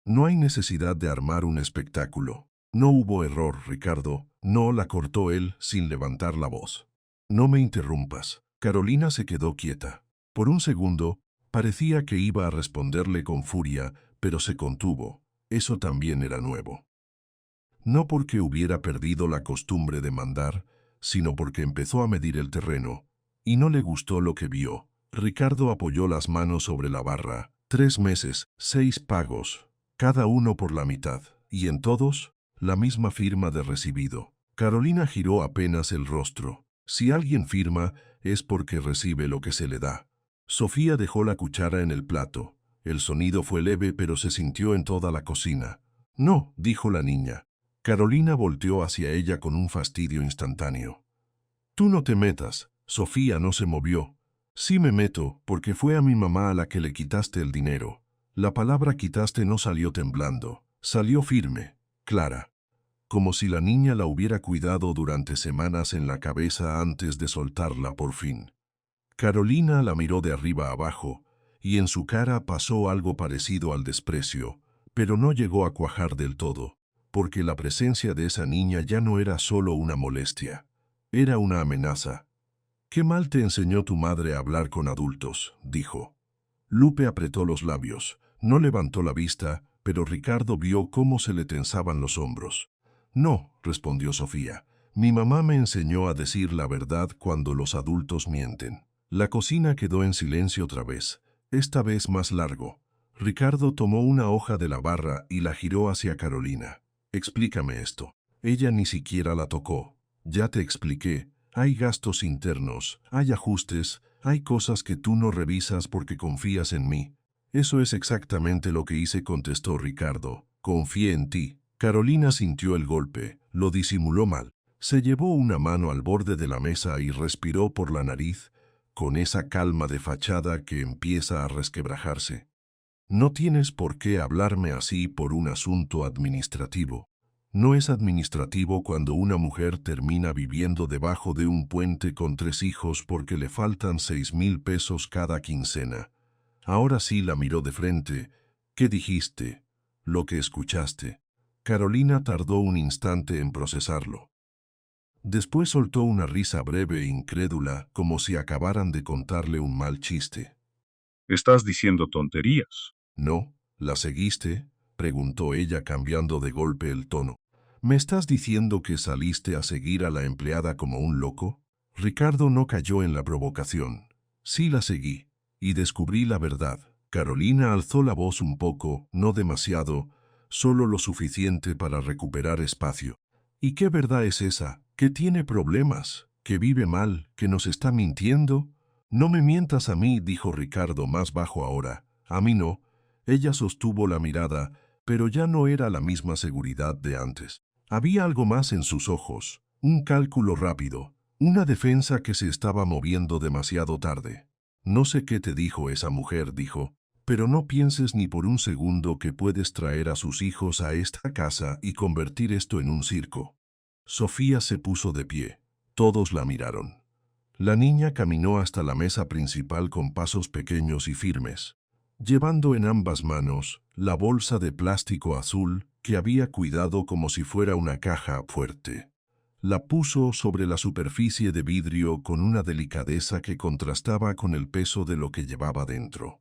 No hay necesidad de armar un espectáculo». «No hubo error, Ricardo», no, la cortó él sin levantar la voz. «No me interrumpas». Carolina se quedó quieta. Por un segundo, parecía que iba a responderle con furia, pero se contuvo. Eso también era nuevo. No porque hubiera perdido la costumbre de mandar, sino porque empezó a medir el terreno, y no le gustó lo que vio. Ricardo apoyó las manos sobre la barra. 3 meses, 6 pagos, cada uno por la mitad, y en todos, la misma firma de recibido. Carolina giró apenas el rostro. Si alguien firma, es porque recibe lo que se le da. Sofía dejó la cuchara en el plato. El sonido fue leve, pero se sintió en toda la cocina. «No», dijo la niña. Carolina volteó hacia ella con un fastidio instantáneo. «Tú no te metas». Sofía no se movió. «Sí me meto, porque fue a mi mamá a la que le quitaste el dinero». La palabra quitaste no salió temblando, salió firme, clara, como si la niña la hubiera cuidado durante semanas en la cabeza antes de soltarla por fin. Carolina la miró de arriba abajo, y en su cara pasó algo parecido al desprecio, pero no llegó a cuajar del todo, porque la presencia de esa niña ya no era solo una molestia, era una amenaza. «Qué mal te enseñó tu madre a hablar con adultos», dijo. Lupe apretó los labios, no levantó la vista, pero Ricardo vio cómo se le tensaban los hombros. «No», respondió Sofía, «mi mamá me enseñó a decir la verdad cuando los adultos mienten». La cocina quedó en silencio otra vez, esta vez más largo. Ricardo tomó una hoja de la barra y la giró hacia Carolina. «Explícame esto». Ella ni siquiera la tocó. «Ya te expliqué. Hay gastos internos, hay ajustes, hay cosas que tú no revisas porque confías en mí». «Eso es exactamente lo que hice», contestó Ricardo. «Confié en ti». Carolina sintió el golpe, lo disimuló mal. Se llevó una mano al borde de la mesa y respiró por la nariz, con esa calma de fachada que empieza a resquebrajarse. «No tienes por qué hablarme así por un asunto administrativo. No es administrativo cuando una mujer termina viviendo debajo de un puente con 3 hijos porque le faltan 6.000 pesos cada quincena». Ahora sí la miró de frente. «¿Qué dijiste?» «Lo que escuchaste». Carolina tardó un instante en procesarlo. Después soltó una risa breve e incrédula, como si acabaran de contarle un mal chiste. Estás diciendo tonterías. ¿No? ¿La seguiste? Preguntó ella cambiando de golpe el tono. ¿Me estás diciendo que saliste a seguir a la empleada como un loco? Ricardo no cayó en la provocación. Sí la seguí, y descubrí la verdad. Carolina alzó la voz un poco, no demasiado, solo lo suficiente para recuperar espacio. ¿Y qué verdad es esa? ¿Que tiene problemas? ¿Que vive mal? ¿Que nos está mintiendo? No me mientas a mí, dijo Ricardo más bajo ahora. A mí no. Ella sostuvo la mirada, pero ya no era la misma seguridad de antes. Había algo más en sus ojos, un cálculo rápido, una defensa que se estaba moviendo demasiado tarde. No sé qué te dijo esa mujer, dijo, pero no pienses ni por un segundo que puedes traer a sus hijos a esta casa y convertir esto en un circo. Sofía se puso de pie. Todos la miraron. La niña caminó hasta la mesa principal con pasos pequeños y firmes, llevando en ambas manos la bolsa de plástico azul que había cuidado como si fuera una caja fuerte. La puso sobre la superficie de vidrio con una delicadeza que contrastaba con el peso de lo que llevaba dentro.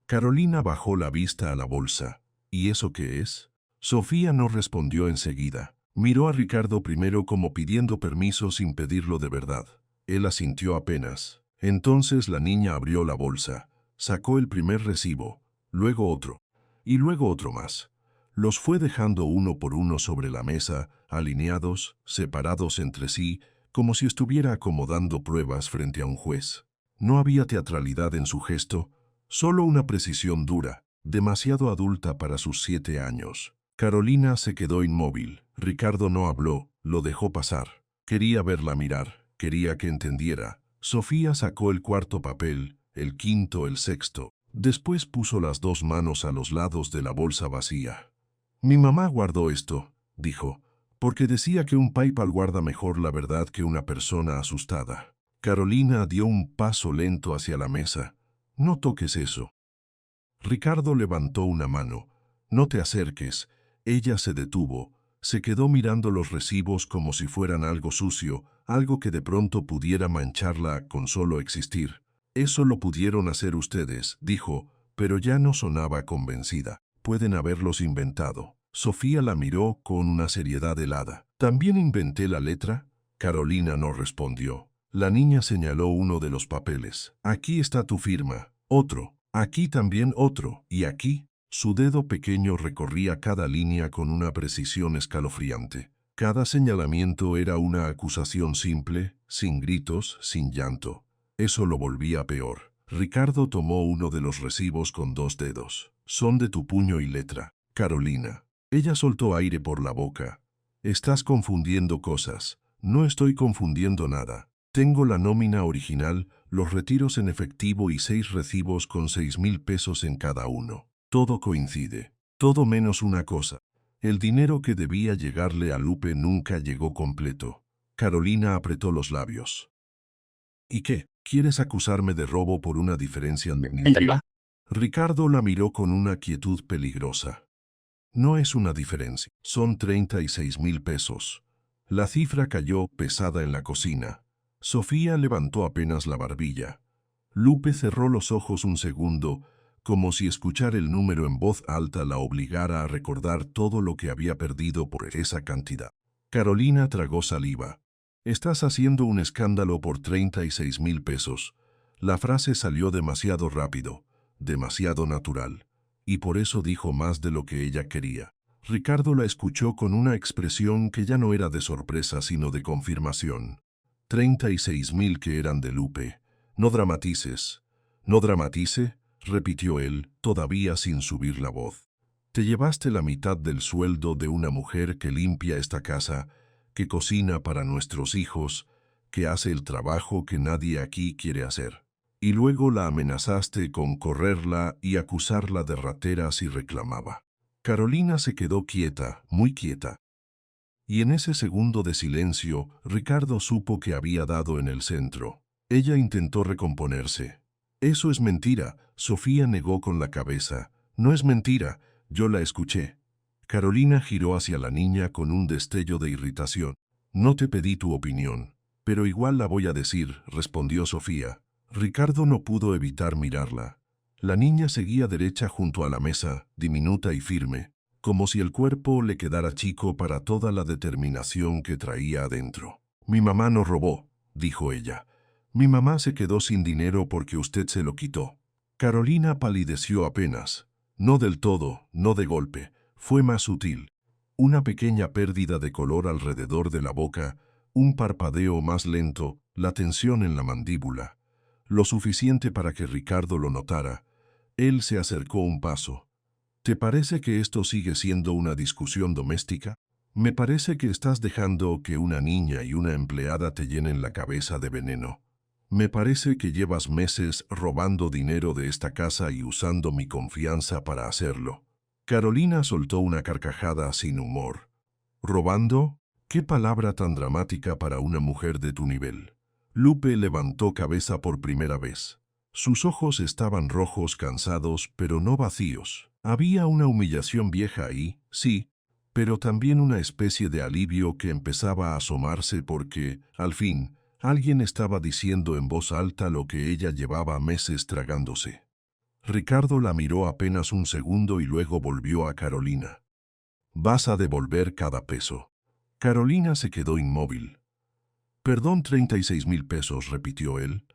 Carolina bajó la vista a la bolsa. ¿Y eso qué es? Sofía no respondió enseguida. Miró a Ricardo primero como pidiendo permiso sin pedirlo de verdad. Él asintió apenas. Entonces la niña abrió la bolsa, sacó el primer recibo, luego otro, y luego otro más. Los fue dejando uno por uno sobre la mesa, alineados, separados entre sí, como si estuviera acomodando pruebas frente a un juez. No había teatralidad en su gesto, solo una precisión dura, demasiado adulta para sus 7 años. Carolina se quedó inmóvil. Ricardo no habló, lo dejó pasar. Quería verla mirar, quería que entendiera. Sofía sacó el cuarto papel, el quinto, el sexto. Después puso las 2 manos a los lados de la bolsa vacía. Mi mamá guardó esto, dijo, porque decía que un PayPal guarda mejor la verdad que una persona asustada. Carolina dio un paso lento hacia la mesa. No toques eso. Ricardo levantó una mano. No te acerques. Ella se detuvo. Se quedó mirando los recibos como si fueran algo sucio, algo que de pronto pudiera mancharla con solo existir. Eso lo pudieron hacer ustedes, dijo, pero ya no sonaba convencida. Pueden haberlos inventado. Sofía la miró con una seriedad helada. ¿También inventé la letra? Carolina no respondió. La niña señaló uno de los papeles. Aquí está tu firma. Otro. Aquí también otro. Y aquí. Su dedo pequeño recorría cada línea con una precisión escalofriante. Cada señalamiento era una acusación simple, sin gritos, sin llanto. Eso lo volvía peor. Ricardo tomó uno de los recibos con 2 dedos. Son de tu puño y letra, Carolina. Ella soltó aire por la boca. Estás confundiendo cosas. No estoy confundiendo nada. Tengo la nómina original, los retiros en efectivo y 6 recibos con 6,000 pesos en cada uno. Todo coincide. Todo menos una cosa. El dinero que debía llegarle a Lupe nunca llegó completo. Carolina apretó los labios. ¿Y qué? ¿Quieres acusarme de robo por una diferencia administrativa? Ricardo la miró con una quietud peligrosa. No es una diferencia. Son 36,000 pesos. La cifra cayó pesada en la cocina. Sofía levantó apenas la barbilla. Lupe cerró los ojos un segundo, como si escuchar el número en voz alta la obligara a recordar todo lo que había perdido por esa cantidad. Carolina tragó saliva. Estás haciendo un escándalo por 36,000 pesos. La frase salió demasiado rápido, demasiado natural, y por eso dijo más de lo que ella quería. Ricardo la escuchó con una expresión que ya no era de sorpresa sino de confirmación. 36,000 que eran de Lupe. No dramatices. ¿No dramatice? Repitió él, todavía sin subir la voz. Te llevaste la mitad del sueldo de una mujer que limpia esta casa, que cocina para nuestros hijos, que hace el trabajo que nadie aquí quiere hacer. Y luego la amenazaste con correrla y acusarla de ratera si reclamaba. Carolina se quedó quieta, muy quieta. Y en ese segundo de silencio, Ricardo supo que había dado en el centro. Ella intentó recomponerse. Eso es mentira, Sofía negó con la cabeza. No es mentira, yo la escuché. Carolina giró hacia la niña con un destello de irritación. No te pedí tu opinión, pero igual la voy a decir, respondió Sofía. Ricardo no pudo evitar mirarla. La niña seguía derecha junto a la mesa, diminuta y firme, como si el cuerpo le quedara chico para toda la determinación que traía adentro. «Mi mamá no robó», dijo ella. «Mi mamá se quedó sin dinero porque usted se lo quitó». Carolina palideció apenas. No del todo, no de golpe. Fue más sutil. Una pequeña pérdida de color alrededor de la boca, un parpadeo más lento, la tensión en la mandíbula. Lo suficiente para que Ricardo lo notara. Él se acercó un paso. «¿Te parece que esto sigue siendo una discusión doméstica? Me parece que estás dejando que una niña y una empleada te llenen la cabeza de veneno. Me parece que llevas meses robando dinero de esta casa y usando mi confianza para hacerlo». Carolina soltó una carcajada sin humor. «¿Robando? ¿Qué palabra tan dramática para una mujer de tu nivel?» Lupe levantó cabeza por primera vez. Sus ojos estaban rojos, cansados, pero no vacíos. Había una humillación vieja ahí, sí, pero también una especie de alivio que empezaba a asomarse porque, al fin, alguien estaba diciendo en voz alta lo que ella llevaba meses tragándose. Ricardo la miró apenas un segundo y luego volvió a Carolina. «Vas a devolver cada peso». Carolina se quedó inmóvil. «Perdón, 36,000 pesos», repitió él.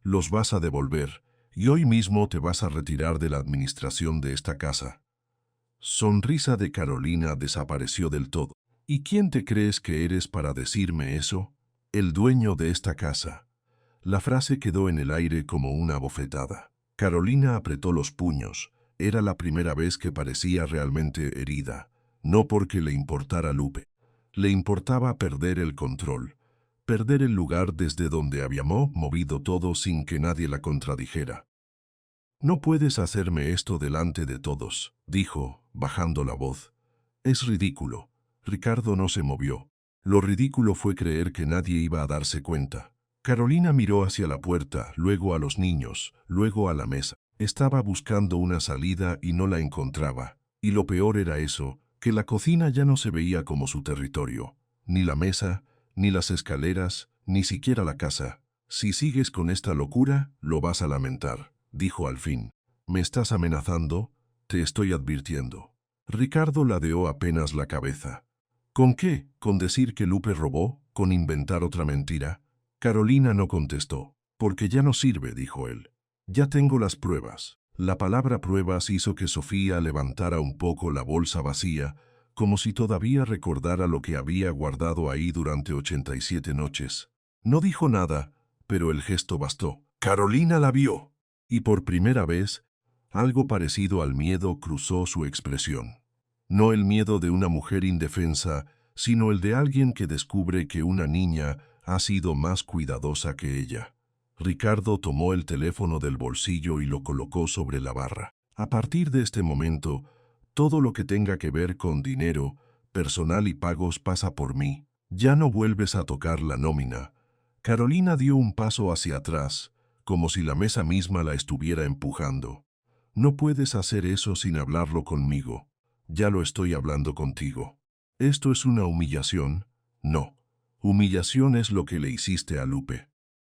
«Los vas a devolver, y hoy mismo te vas a retirar de la administración de esta casa». Sonrisa de Carolina desapareció del todo. «¿Y quién te crees que eres para decirme eso? El dueño de esta casa». La frase quedó en el aire como una bofetada. Carolina apretó los puños. Era la primera vez que parecía realmente herida. No porque le importara Lupe. Le importaba perder el control. Perder el lugar desde donde había movido todo sin que nadie la contradijera. «No puedes hacerme esto delante de todos», dijo, bajando la voz. «Es ridículo». Ricardo no se movió. Lo ridículo fue creer que nadie iba a darse cuenta. Carolina miró hacia la puerta, luego a los niños, luego a la mesa. Estaba buscando una salida y no la encontraba. Y lo peor era eso, que la cocina ya no se veía como su territorio. Ni la mesa, ni las escaleras, ni siquiera la casa. «Si sigues con esta locura, lo vas a lamentar», dijo al fin. «¿Me estás amenazando? Te estoy advirtiendo». Ricardo ladeó apenas la cabeza. «¿Con qué? ¿Con decir que Lupe robó? ¿Con inventar otra mentira?» Carolina no contestó. «Porque ya no sirve», dijo él. «Ya tengo las pruebas». La palabra pruebas hizo que Sofía levantara un poco la bolsa vacía, como si todavía recordara lo que había guardado ahí durante 87 noches. No dijo nada, pero el gesto bastó. Carolina la vio, y por primera vez, algo parecido al miedo cruzó su expresión. No el miedo de una mujer indefensa, sino el de alguien que descubre que una niña ha sido más cuidadosa que ella. Ricardo tomó el teléfono del bolsillo y lo colocó sobre la barra. «A partir de este momento, todo lo que tenga que ver con dinero, personal y pagos pasa por mí. Ya no vuelves a tocar la nómina». Carolina dio un paso hacia atrás, como si la mesa misma la estuviera empujando. «No puedes hacer eso sin hablarlo conmigo. Ya lo estoy hablando contigo. ¿Esto es una humillación? No. Humillación es lo que le hiciste a Lupe».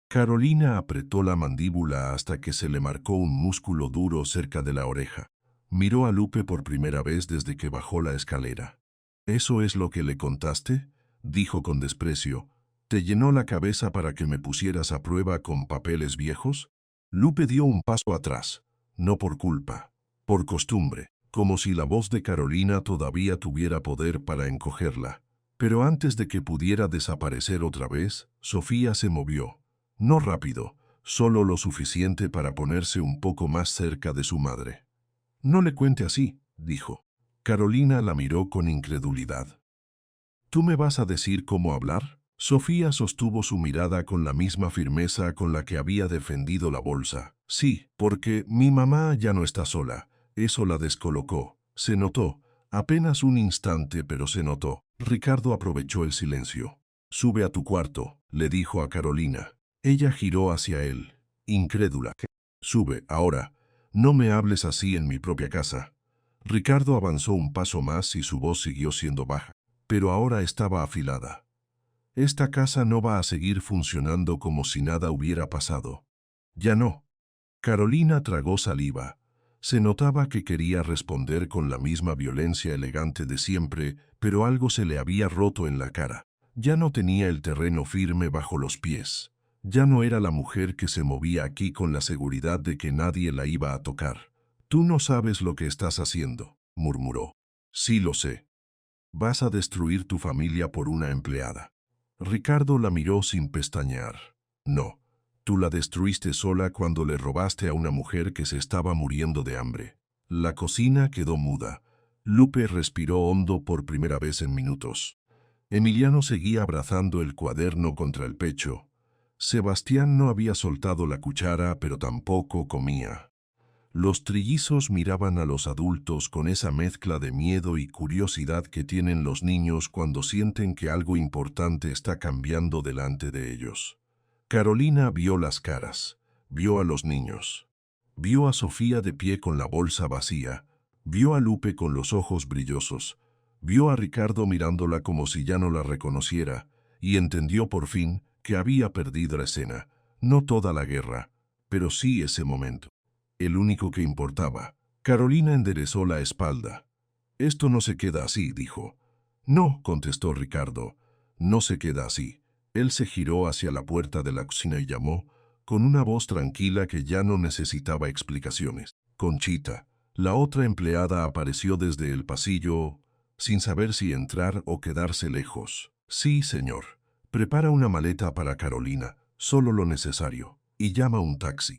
Carolina apretó la mandíbula hasta que se le marcó un músculo duro cerca de la oreja. Miró a Lupe por primera vez desde que bajó la escalera. «¿Eso es lo que le contaste?», dijo con desprecio. «¿Te llenó la cabeza para que me pusieras a prueba con papeles viejos?» Lupe dio un paso atrás, no por culpa, por costumbre, como si la voz de Carolina todavía tuviera poder para encogerla. Pero antes de que pudiera desaparecer otra vez, Sofía se movió. No rápido, solo lo suficiente para ponerse un poco más cerca de su madre. «No le cuente así», dijo. Carolina la miró con incredulidad. «¿Tú me vas a decir cómo hablar?» Sofía sostuvo su mirada con la misma firmeza con la que había defendido la bolsa. «Sí, porque mi mamá ya no está sola». Eso la descolocó. Se notó. Apenas un instante, pero se notó. Ricardo aprovechó el silencio. «Sube a tu cuarto», le dijo a Carolina. Ella giró hacia él, incrédula. «Sube, ahora. No me hables así en mi propia casa». Ricardo avanzó un paso más y su voz siguió siendo baja, pero ahora estaba afilada. «Esta casa no va a seguir funcionando como si nada hubiera pasado». «Ya no». Carolina tragó saliva. Se notaba que quería responder con la misma violencia elegante de siempre, pero algo se le había roto en la cara. Ya no tenía el terreno firme bajo los pies. Ya no era la mujer que se movía aquí con la seguridad de que nadie la iba a tocar. «Tú no sabes lo que estás haciendo», murmuró. «Sí lo sé. Vas a destruir tu familia por una empleada». Ricardo la miró sin pestañear. «No, tú la destruiste sola cuando le robaste a una mujer que se estaba muriendo de hambre». La cocina quedó muda. Lupe respiró hondo por primera vez en minutos. Emiliano seguía abrazando el cuaderno contra el pecho. Sebastián no había soltado la cuchara, pero tampoco comía. Los trillizos miraban a los adultos con esa mezcla de miedo y curiosidad que tienen los niños cuando sienten que algo importante está cambiando delante de ellos. Carolina vio las caras, vio a los niños. Vio a Sofía de pie con la bolsa vacía, vio a Lupe con los ojos brillosos, vio a Ricardo mirándola como si ya no la reconociera, y entendió por fin que había perdido la escena, no toda la guerra, pero sí ese momento. El único que importaba. Carolina enderezó la espalda. «Esto no se queda así», dijo. «No», contestó Ricardo, «no se queda así». Él se giró hacia la puerta de la cocina y llamó, con una voz tranquila que ya no necesitaba explicaciones. «Conchita». La otra empleada apareció desde el pasillo, sin saber si entrar o quedarse lejos. «Sí, señor. Prepara una maleta para Carolina, solo lo necesario, y llama un taxi».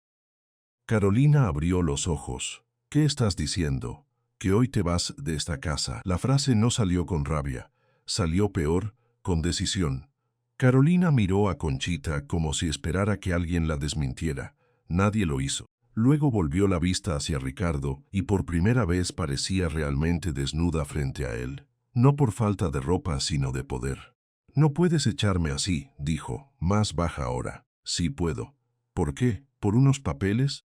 Carolina abrió los ojos. «¿Qué estás diciendo? ¿Que hoy te vas de esta casa?» La frase no salió con rabia. Salió peor, con decisión. Carolina miró a Conchita como si esperara que alguien la desmintiera. Nadie lo hizo. Luego volvió la vista hacia Ricardo y por primera vez parecía realmente desnuda frente a él. No por falta de ropa, sino de poder. «No puedes echarme así», dijo, más baja ahora. «Sí puedo». «¿Por qué? ¿Por unos papeles?»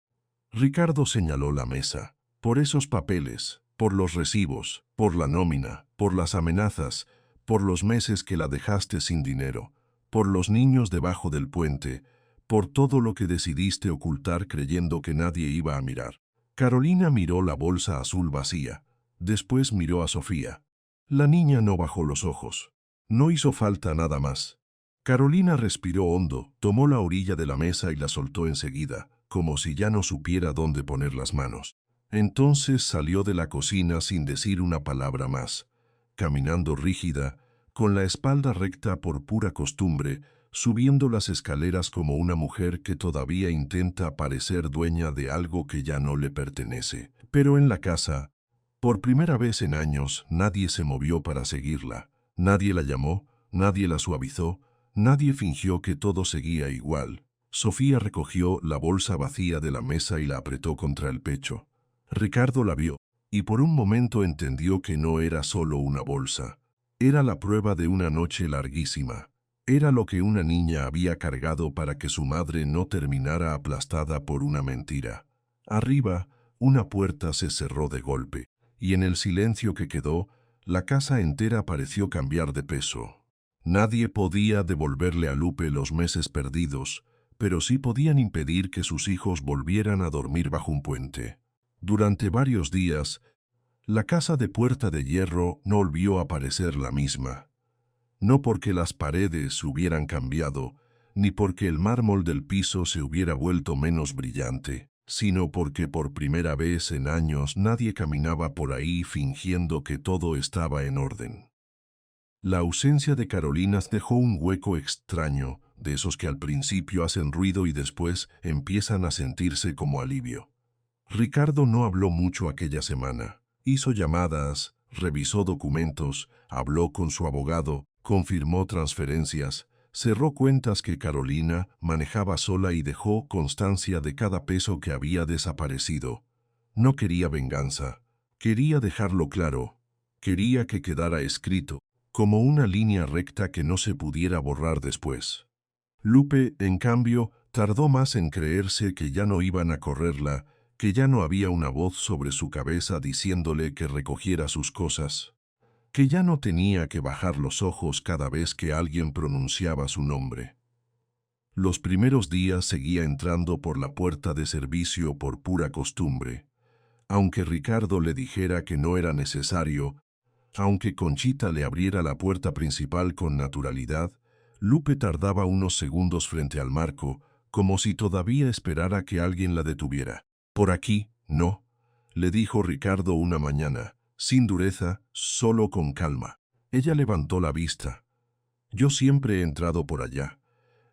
Ricardo señaló la mesa. «Por esos papeles, por los recibos, por la nómina, por las amenazas, por los meses que la dejaste sin dinero, por los niños debajo del puente, por todo lo que decidiste ocultar creyendo que nadie iba a mirar». Carolina miró la bolsa azul vacía. Después miró a Sofía. La niña no bajó los ojos. No hizo falta nada más. Carolina respiró hondo, tomó la orilla de la mesa y la soltó enseguida, como si ya no supiera dónde poner las manos. Entonces salió de la cocina sin decir una palabra más, caminando rígida, con la espalda recta por pura costumbre, subiendo las escaleras como una mujer que todavía intenta parecer dueña de algo que ya no le pertenece. Pero en la casa, por primera vez en años, nadie se movió para seguirla. Nadie la llamó, nadie la suavizó, nadie fingió que todo seguía igual. Sofía recogió la bolsa vacía de la mesa y la apretó contra el pecho. Ricardo la vio, y por un momento entendió que no era solo una bolsa. Era la prueba de una noche larguísima. Era lo que una niña había cargado para que su madre no terminara aplastada por una mentira. Arriba, una puerta se cerró de golpe, y en el silencio que quedó, la casa entera pareció cambiar de peso. Nadie podía devolverle a Lupe los meses perdidos, pero sí podían impedir que sus hijos volvieran a dormir bajo un puente. Durante varios días, la casa de Puerta de Hierro no volvió a parecer la misma. No porque las paredes hubieran cambiado, ni porque el mármol del piso se hubiera vuelto menos brillante, sino porque por primera vez en años nadie caminaba por ahí fingiendo que todo estaba en orden. La ausencia de Carolina dejó un hueco extraño, de esos que al principio hacen ruido y después empiezan a sentirse como alivio. Ricardo no habló mucho aquella semana. Hizo llamadas, revisó documentos, habló con su abogado, confirmó transferencias, cerró cuentas que Carolina manejaba sola y dejó constancia de cada peso que había desaparecido. No quería venganza. Quería dejarlo claro. Quería que quedara escrito, como una línea recta que no se pudiera borrar después. Lupe, en cambio, tardó más en creerse que ya no iban a correrla, que ya no había una voz sobre su cabeza diciéndole que recogiera sus cosas, que ya no tenía que bajar los ojos cada vez que alguien pronunciaba su nombre. Los primeros días seguía entrando por la puerta de servicio por pura costumbre. Aunque Ricardo le dijera que no era necesario, aunque Conchita le abriera la puerta principal con naturalidad, Lupe tardaba unos segundos frente al marco, como si todavía esperara que alguien la detuviera. «Por aquí, no», le dijo Ricardo una mañana, sin dureza, solo con calma. Ella levantó la vista. «Yo siempre he entrado por allá.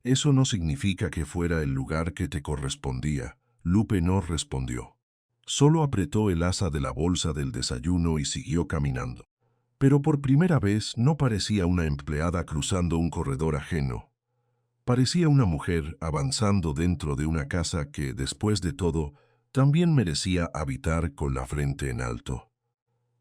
Eso no significa que fuera el lugar que te correspondía». Lupe no respondió. Solo apretó el asa de la bolsa del desayuno y siguió caminando. Pero por primera vez no parecía una empleada cruzando un corredor ajeno. Parecía una mujer avanzando dentro de una casa que, después de todo, también merecía habitar con la frente en alto.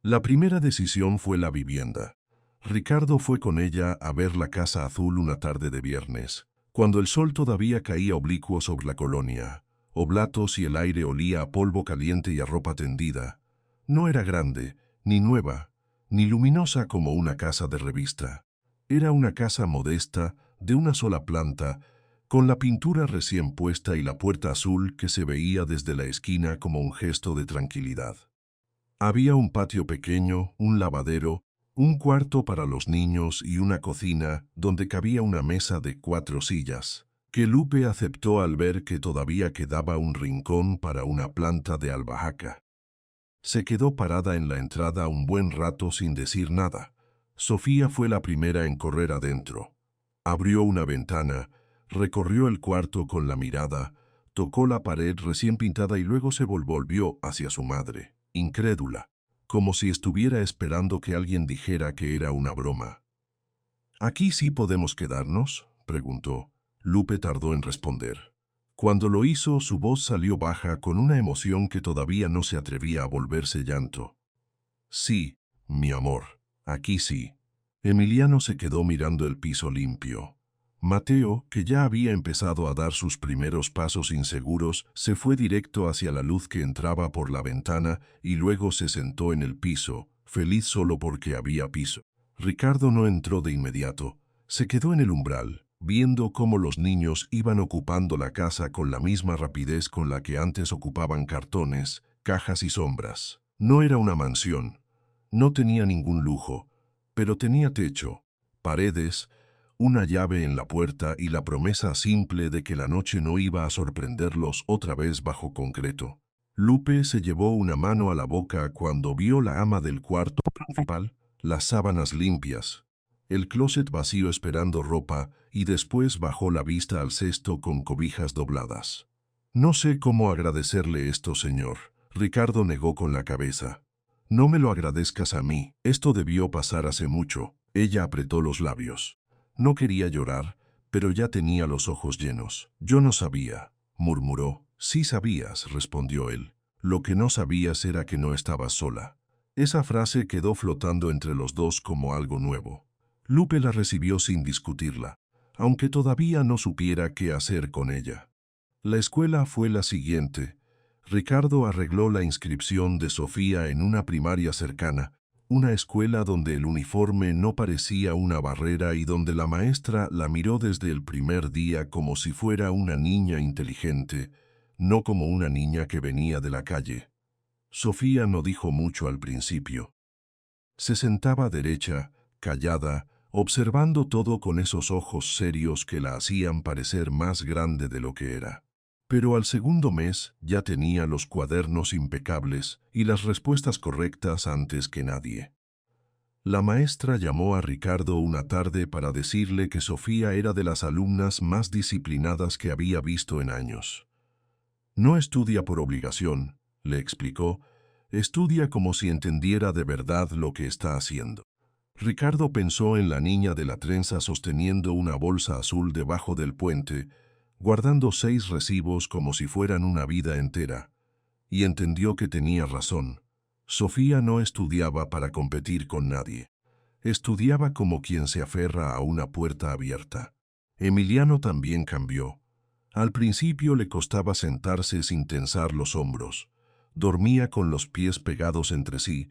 La primera decisión fue la vivienda. Ricardo fue con ella a ver la Casa Azul una tarde de viernes, cuando el sol todavía caía oblicuo sobre la colonia, oblatos y el aire olía a polvo caliente y a ropa tendida. No era grande, ni nueva, ni luminosa como una casa de revista. Era una casa modesta, de una sola planta, con la pintura recién puesta y la puerta azul que se veía desde la esquina como un gesto de tranquilidad. Había un patio pequeño, un lavadero, un cuarto para los niños y una cocina donde cabía una mesa de 4 sillas, que Lupe aceptó al ver que todavía quedaba un rincón para una planta de albahaca. Se quedó parada en la entrada un buen rato sin decir nada. Sofía fue la primera en correr adentro. Abrió una ventana, recorrió el cuarto con la mirada, tocó la pared recién pintada y luego se volvió hacia su madre, incrédula, como si estuviera esperando que alguien dijera que era una broma. «¿Aquí sí podemos quedarnos?», preguntó. Lupe tardó en responder. Cuando lo hizo, su voz salió baja con una emoción que todavía no se atrevía a volverse llanto. «Sí, mi amor, aquí sí». Emiliano se quedó mirando el piso limpio. Mateo, que ya había empezado a dar sus primeros pasos inseguros, se fue directo hacia la luz que entraba por la ventana y luego se sentó en el piso, feliz solo porque había piso. Ricardo no entró de inmediato. Se quedó en el umbral, viendo cómo los niños iban ocupando la casa con la misma rapidez con la que antes ocupaban cartones, cajas y sombras. No era una mansión. No tenía ningún lujo, pero tenía techo, paredes, una llave en la puerta y la promesa simple de que la noche no iba a sorprenderlos otra vez bajo concreto. Lupe se llevó una mano a la boca cuando vio la ama del cuarto principal, las sábanas limpias, el closet vacío esperando ropa y después bajó la vista al cesto con cobijas dobladas. «No sé cómo agradecerle esto, señor», Ricardo negó con la cabeza. «No me lo agradezcas a mí, esto debió pasar hace mucho». Ella apretó los labios. No quería llorar, pero ya tenía los ojos llenos. «Yo no sabía», murmuró. «Sí sabías», respondió él. «Lo que no sabías era que no estabas sola». Esa frase quedó flotando entre los dos como algo nuevo. Lupe la recibió sin discutirla, aunque todavía no supiera qué hacer con ella. La escuela fue la siguiente. Ricardo arregló la inscripción de Sofía en una primaria cercana, una escuela donde el uniforme no parecía una barrera y donde la maestra la miró desde el primer día como si fuera una niña inteligente, no como una niña que venía de la calle. Sofía no dijo mucho al principio. Se sentaba derecha, callada, observando todo con esos ojos serios que la hacían parecer más grande de lo que era. Pero al segundo mes ya tenía los cuadernos impecables y las respuestas correctas antes que nadie. La maestra llamó a Ricardo una tarde para decirle que Sofía era de las alumnas más disciplinadas que había visto en años. «No estudia por obligación», le explicó, «estudia como si entendiera de verdad lo que está haciendo». Ricardo pensó en la niña de la trenza sosteniendo una bolsa azul debajo del puente, guardando 6 recibos como si fueran una vida entera, y entendió que tenía razón. Sofía no estudiaba para competir con nadie. Estudiaba como quien se aferra a una puerta abierta. Emiliano también cambió. Al principio le costaba sentarse sin tensar los hombros. Dormía con los pies pegados entre sí,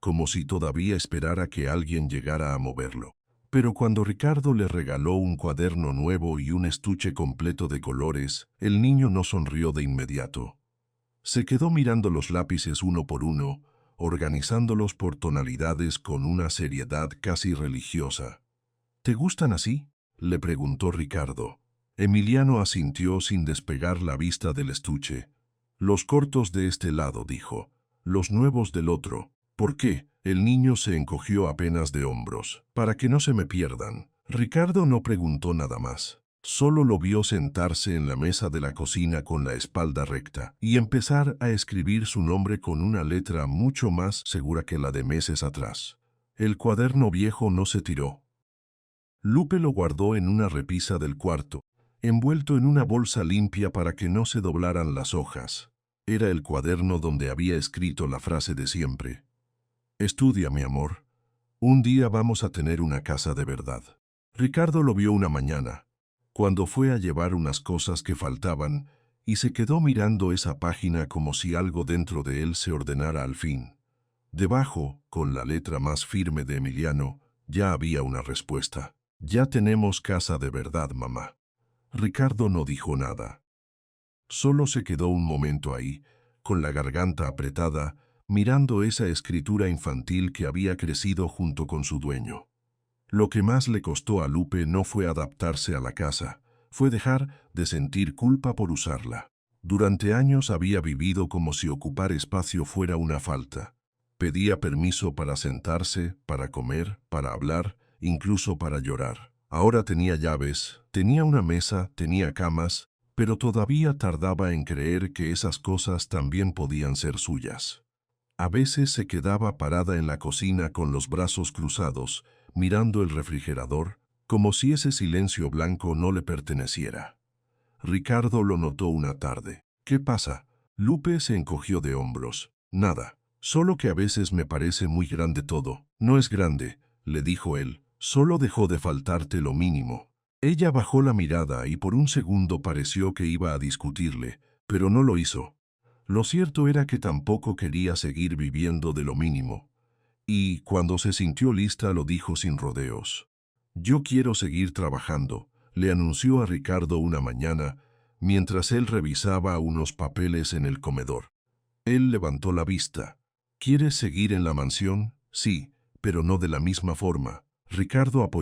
como si todavía esperara que alguien llegara a moverlo. Pero cuando Ricardo le regaló un cuaderno nuevo y un estuche completo de colores, el niño no sonrió de inmediato. Se quedó mirando los lápices uno por uno, organizándolos por tonalidades con una seriedad casi religiosa. ¿Te gustan así?, le preguntó Ricardo. Emiliano asintió sin despegar la vista del estuche. Los cortos de este lado, dijo. Los nuevos del otro. ¿Por qué? El niño se encogió apenas de hombros. Para que no se me pierdan. Ricardo no preguntó nada más. Solo lo vio sentarse en la mesa de la cocina con la espalda recta y empezar a escribir su nombre con una letra mucho más segura que la de meses atrás. El cuaderno viejo no se tiró. Lupe lo guardó en una repisa del cuarto, envuelto en una bolsa limpia para que no se doblaran las hojas. Era el cuaderno donde había escrito la frase de siempre. Estudia, mi amor. Un día vamos a tener una casa de verdad. Ricardo lo vio una mañana, cuando fue a llevar unas cosas que faltaban, y se quedó mirando esa página como si algo dentro de él se ordenara al fin. Debajo, con la letra más firme de Emiliano, ya había una respuesta. Ya tenemos casa de verdad, mamá. Ricardo no dijo nada. Solo se quedó un momento ahí, con la garganta apretada, mirando esa escritura infantil que había crecido junto con su dueño. Lo que más le costó a Lupe no fue adaptarse a la casa, fue dejar de sentir culpa por usarla. Durante años había vivido como si ocupar espacio fuera una falta. Pedía permiso para sentarse, para comer, para hablar, incluso para llorar. Ahora tenía llaves, tenía una mesa, tenía camas, pero todavía tardaba en creer que esas cosas también podían ser suyas. A veces se quedaba parada en la cocina con los brazos cruzados, mirando el refrigerador, como si ese silencio blanco no le perteneciera. Ricardo lo notó una tarde. ¿Qué pasa? Lupe se encogió de hombros. Nada, solo que a veces me parece muy grande todo. No es grande, le dijo él, solo dejó de faltarte lo mínimo. Ella bajó la mirada y por un segundo pareció que iba a discutirle, pero no lo hizo. Lo cierto era que tampoco quería seguir viviendo de lo mínimo. Y, cuando se sintió lista, lo dijo sin rodeos. Yo quiero seguir trabajando, le anunció a Ricardo una mañana, mientras él revisaba unos papeles en el comedor. Él levantó la vista. ¿Quieres seguir en la mansión? Sí, pero no de la misma forma. Ricardo apoyó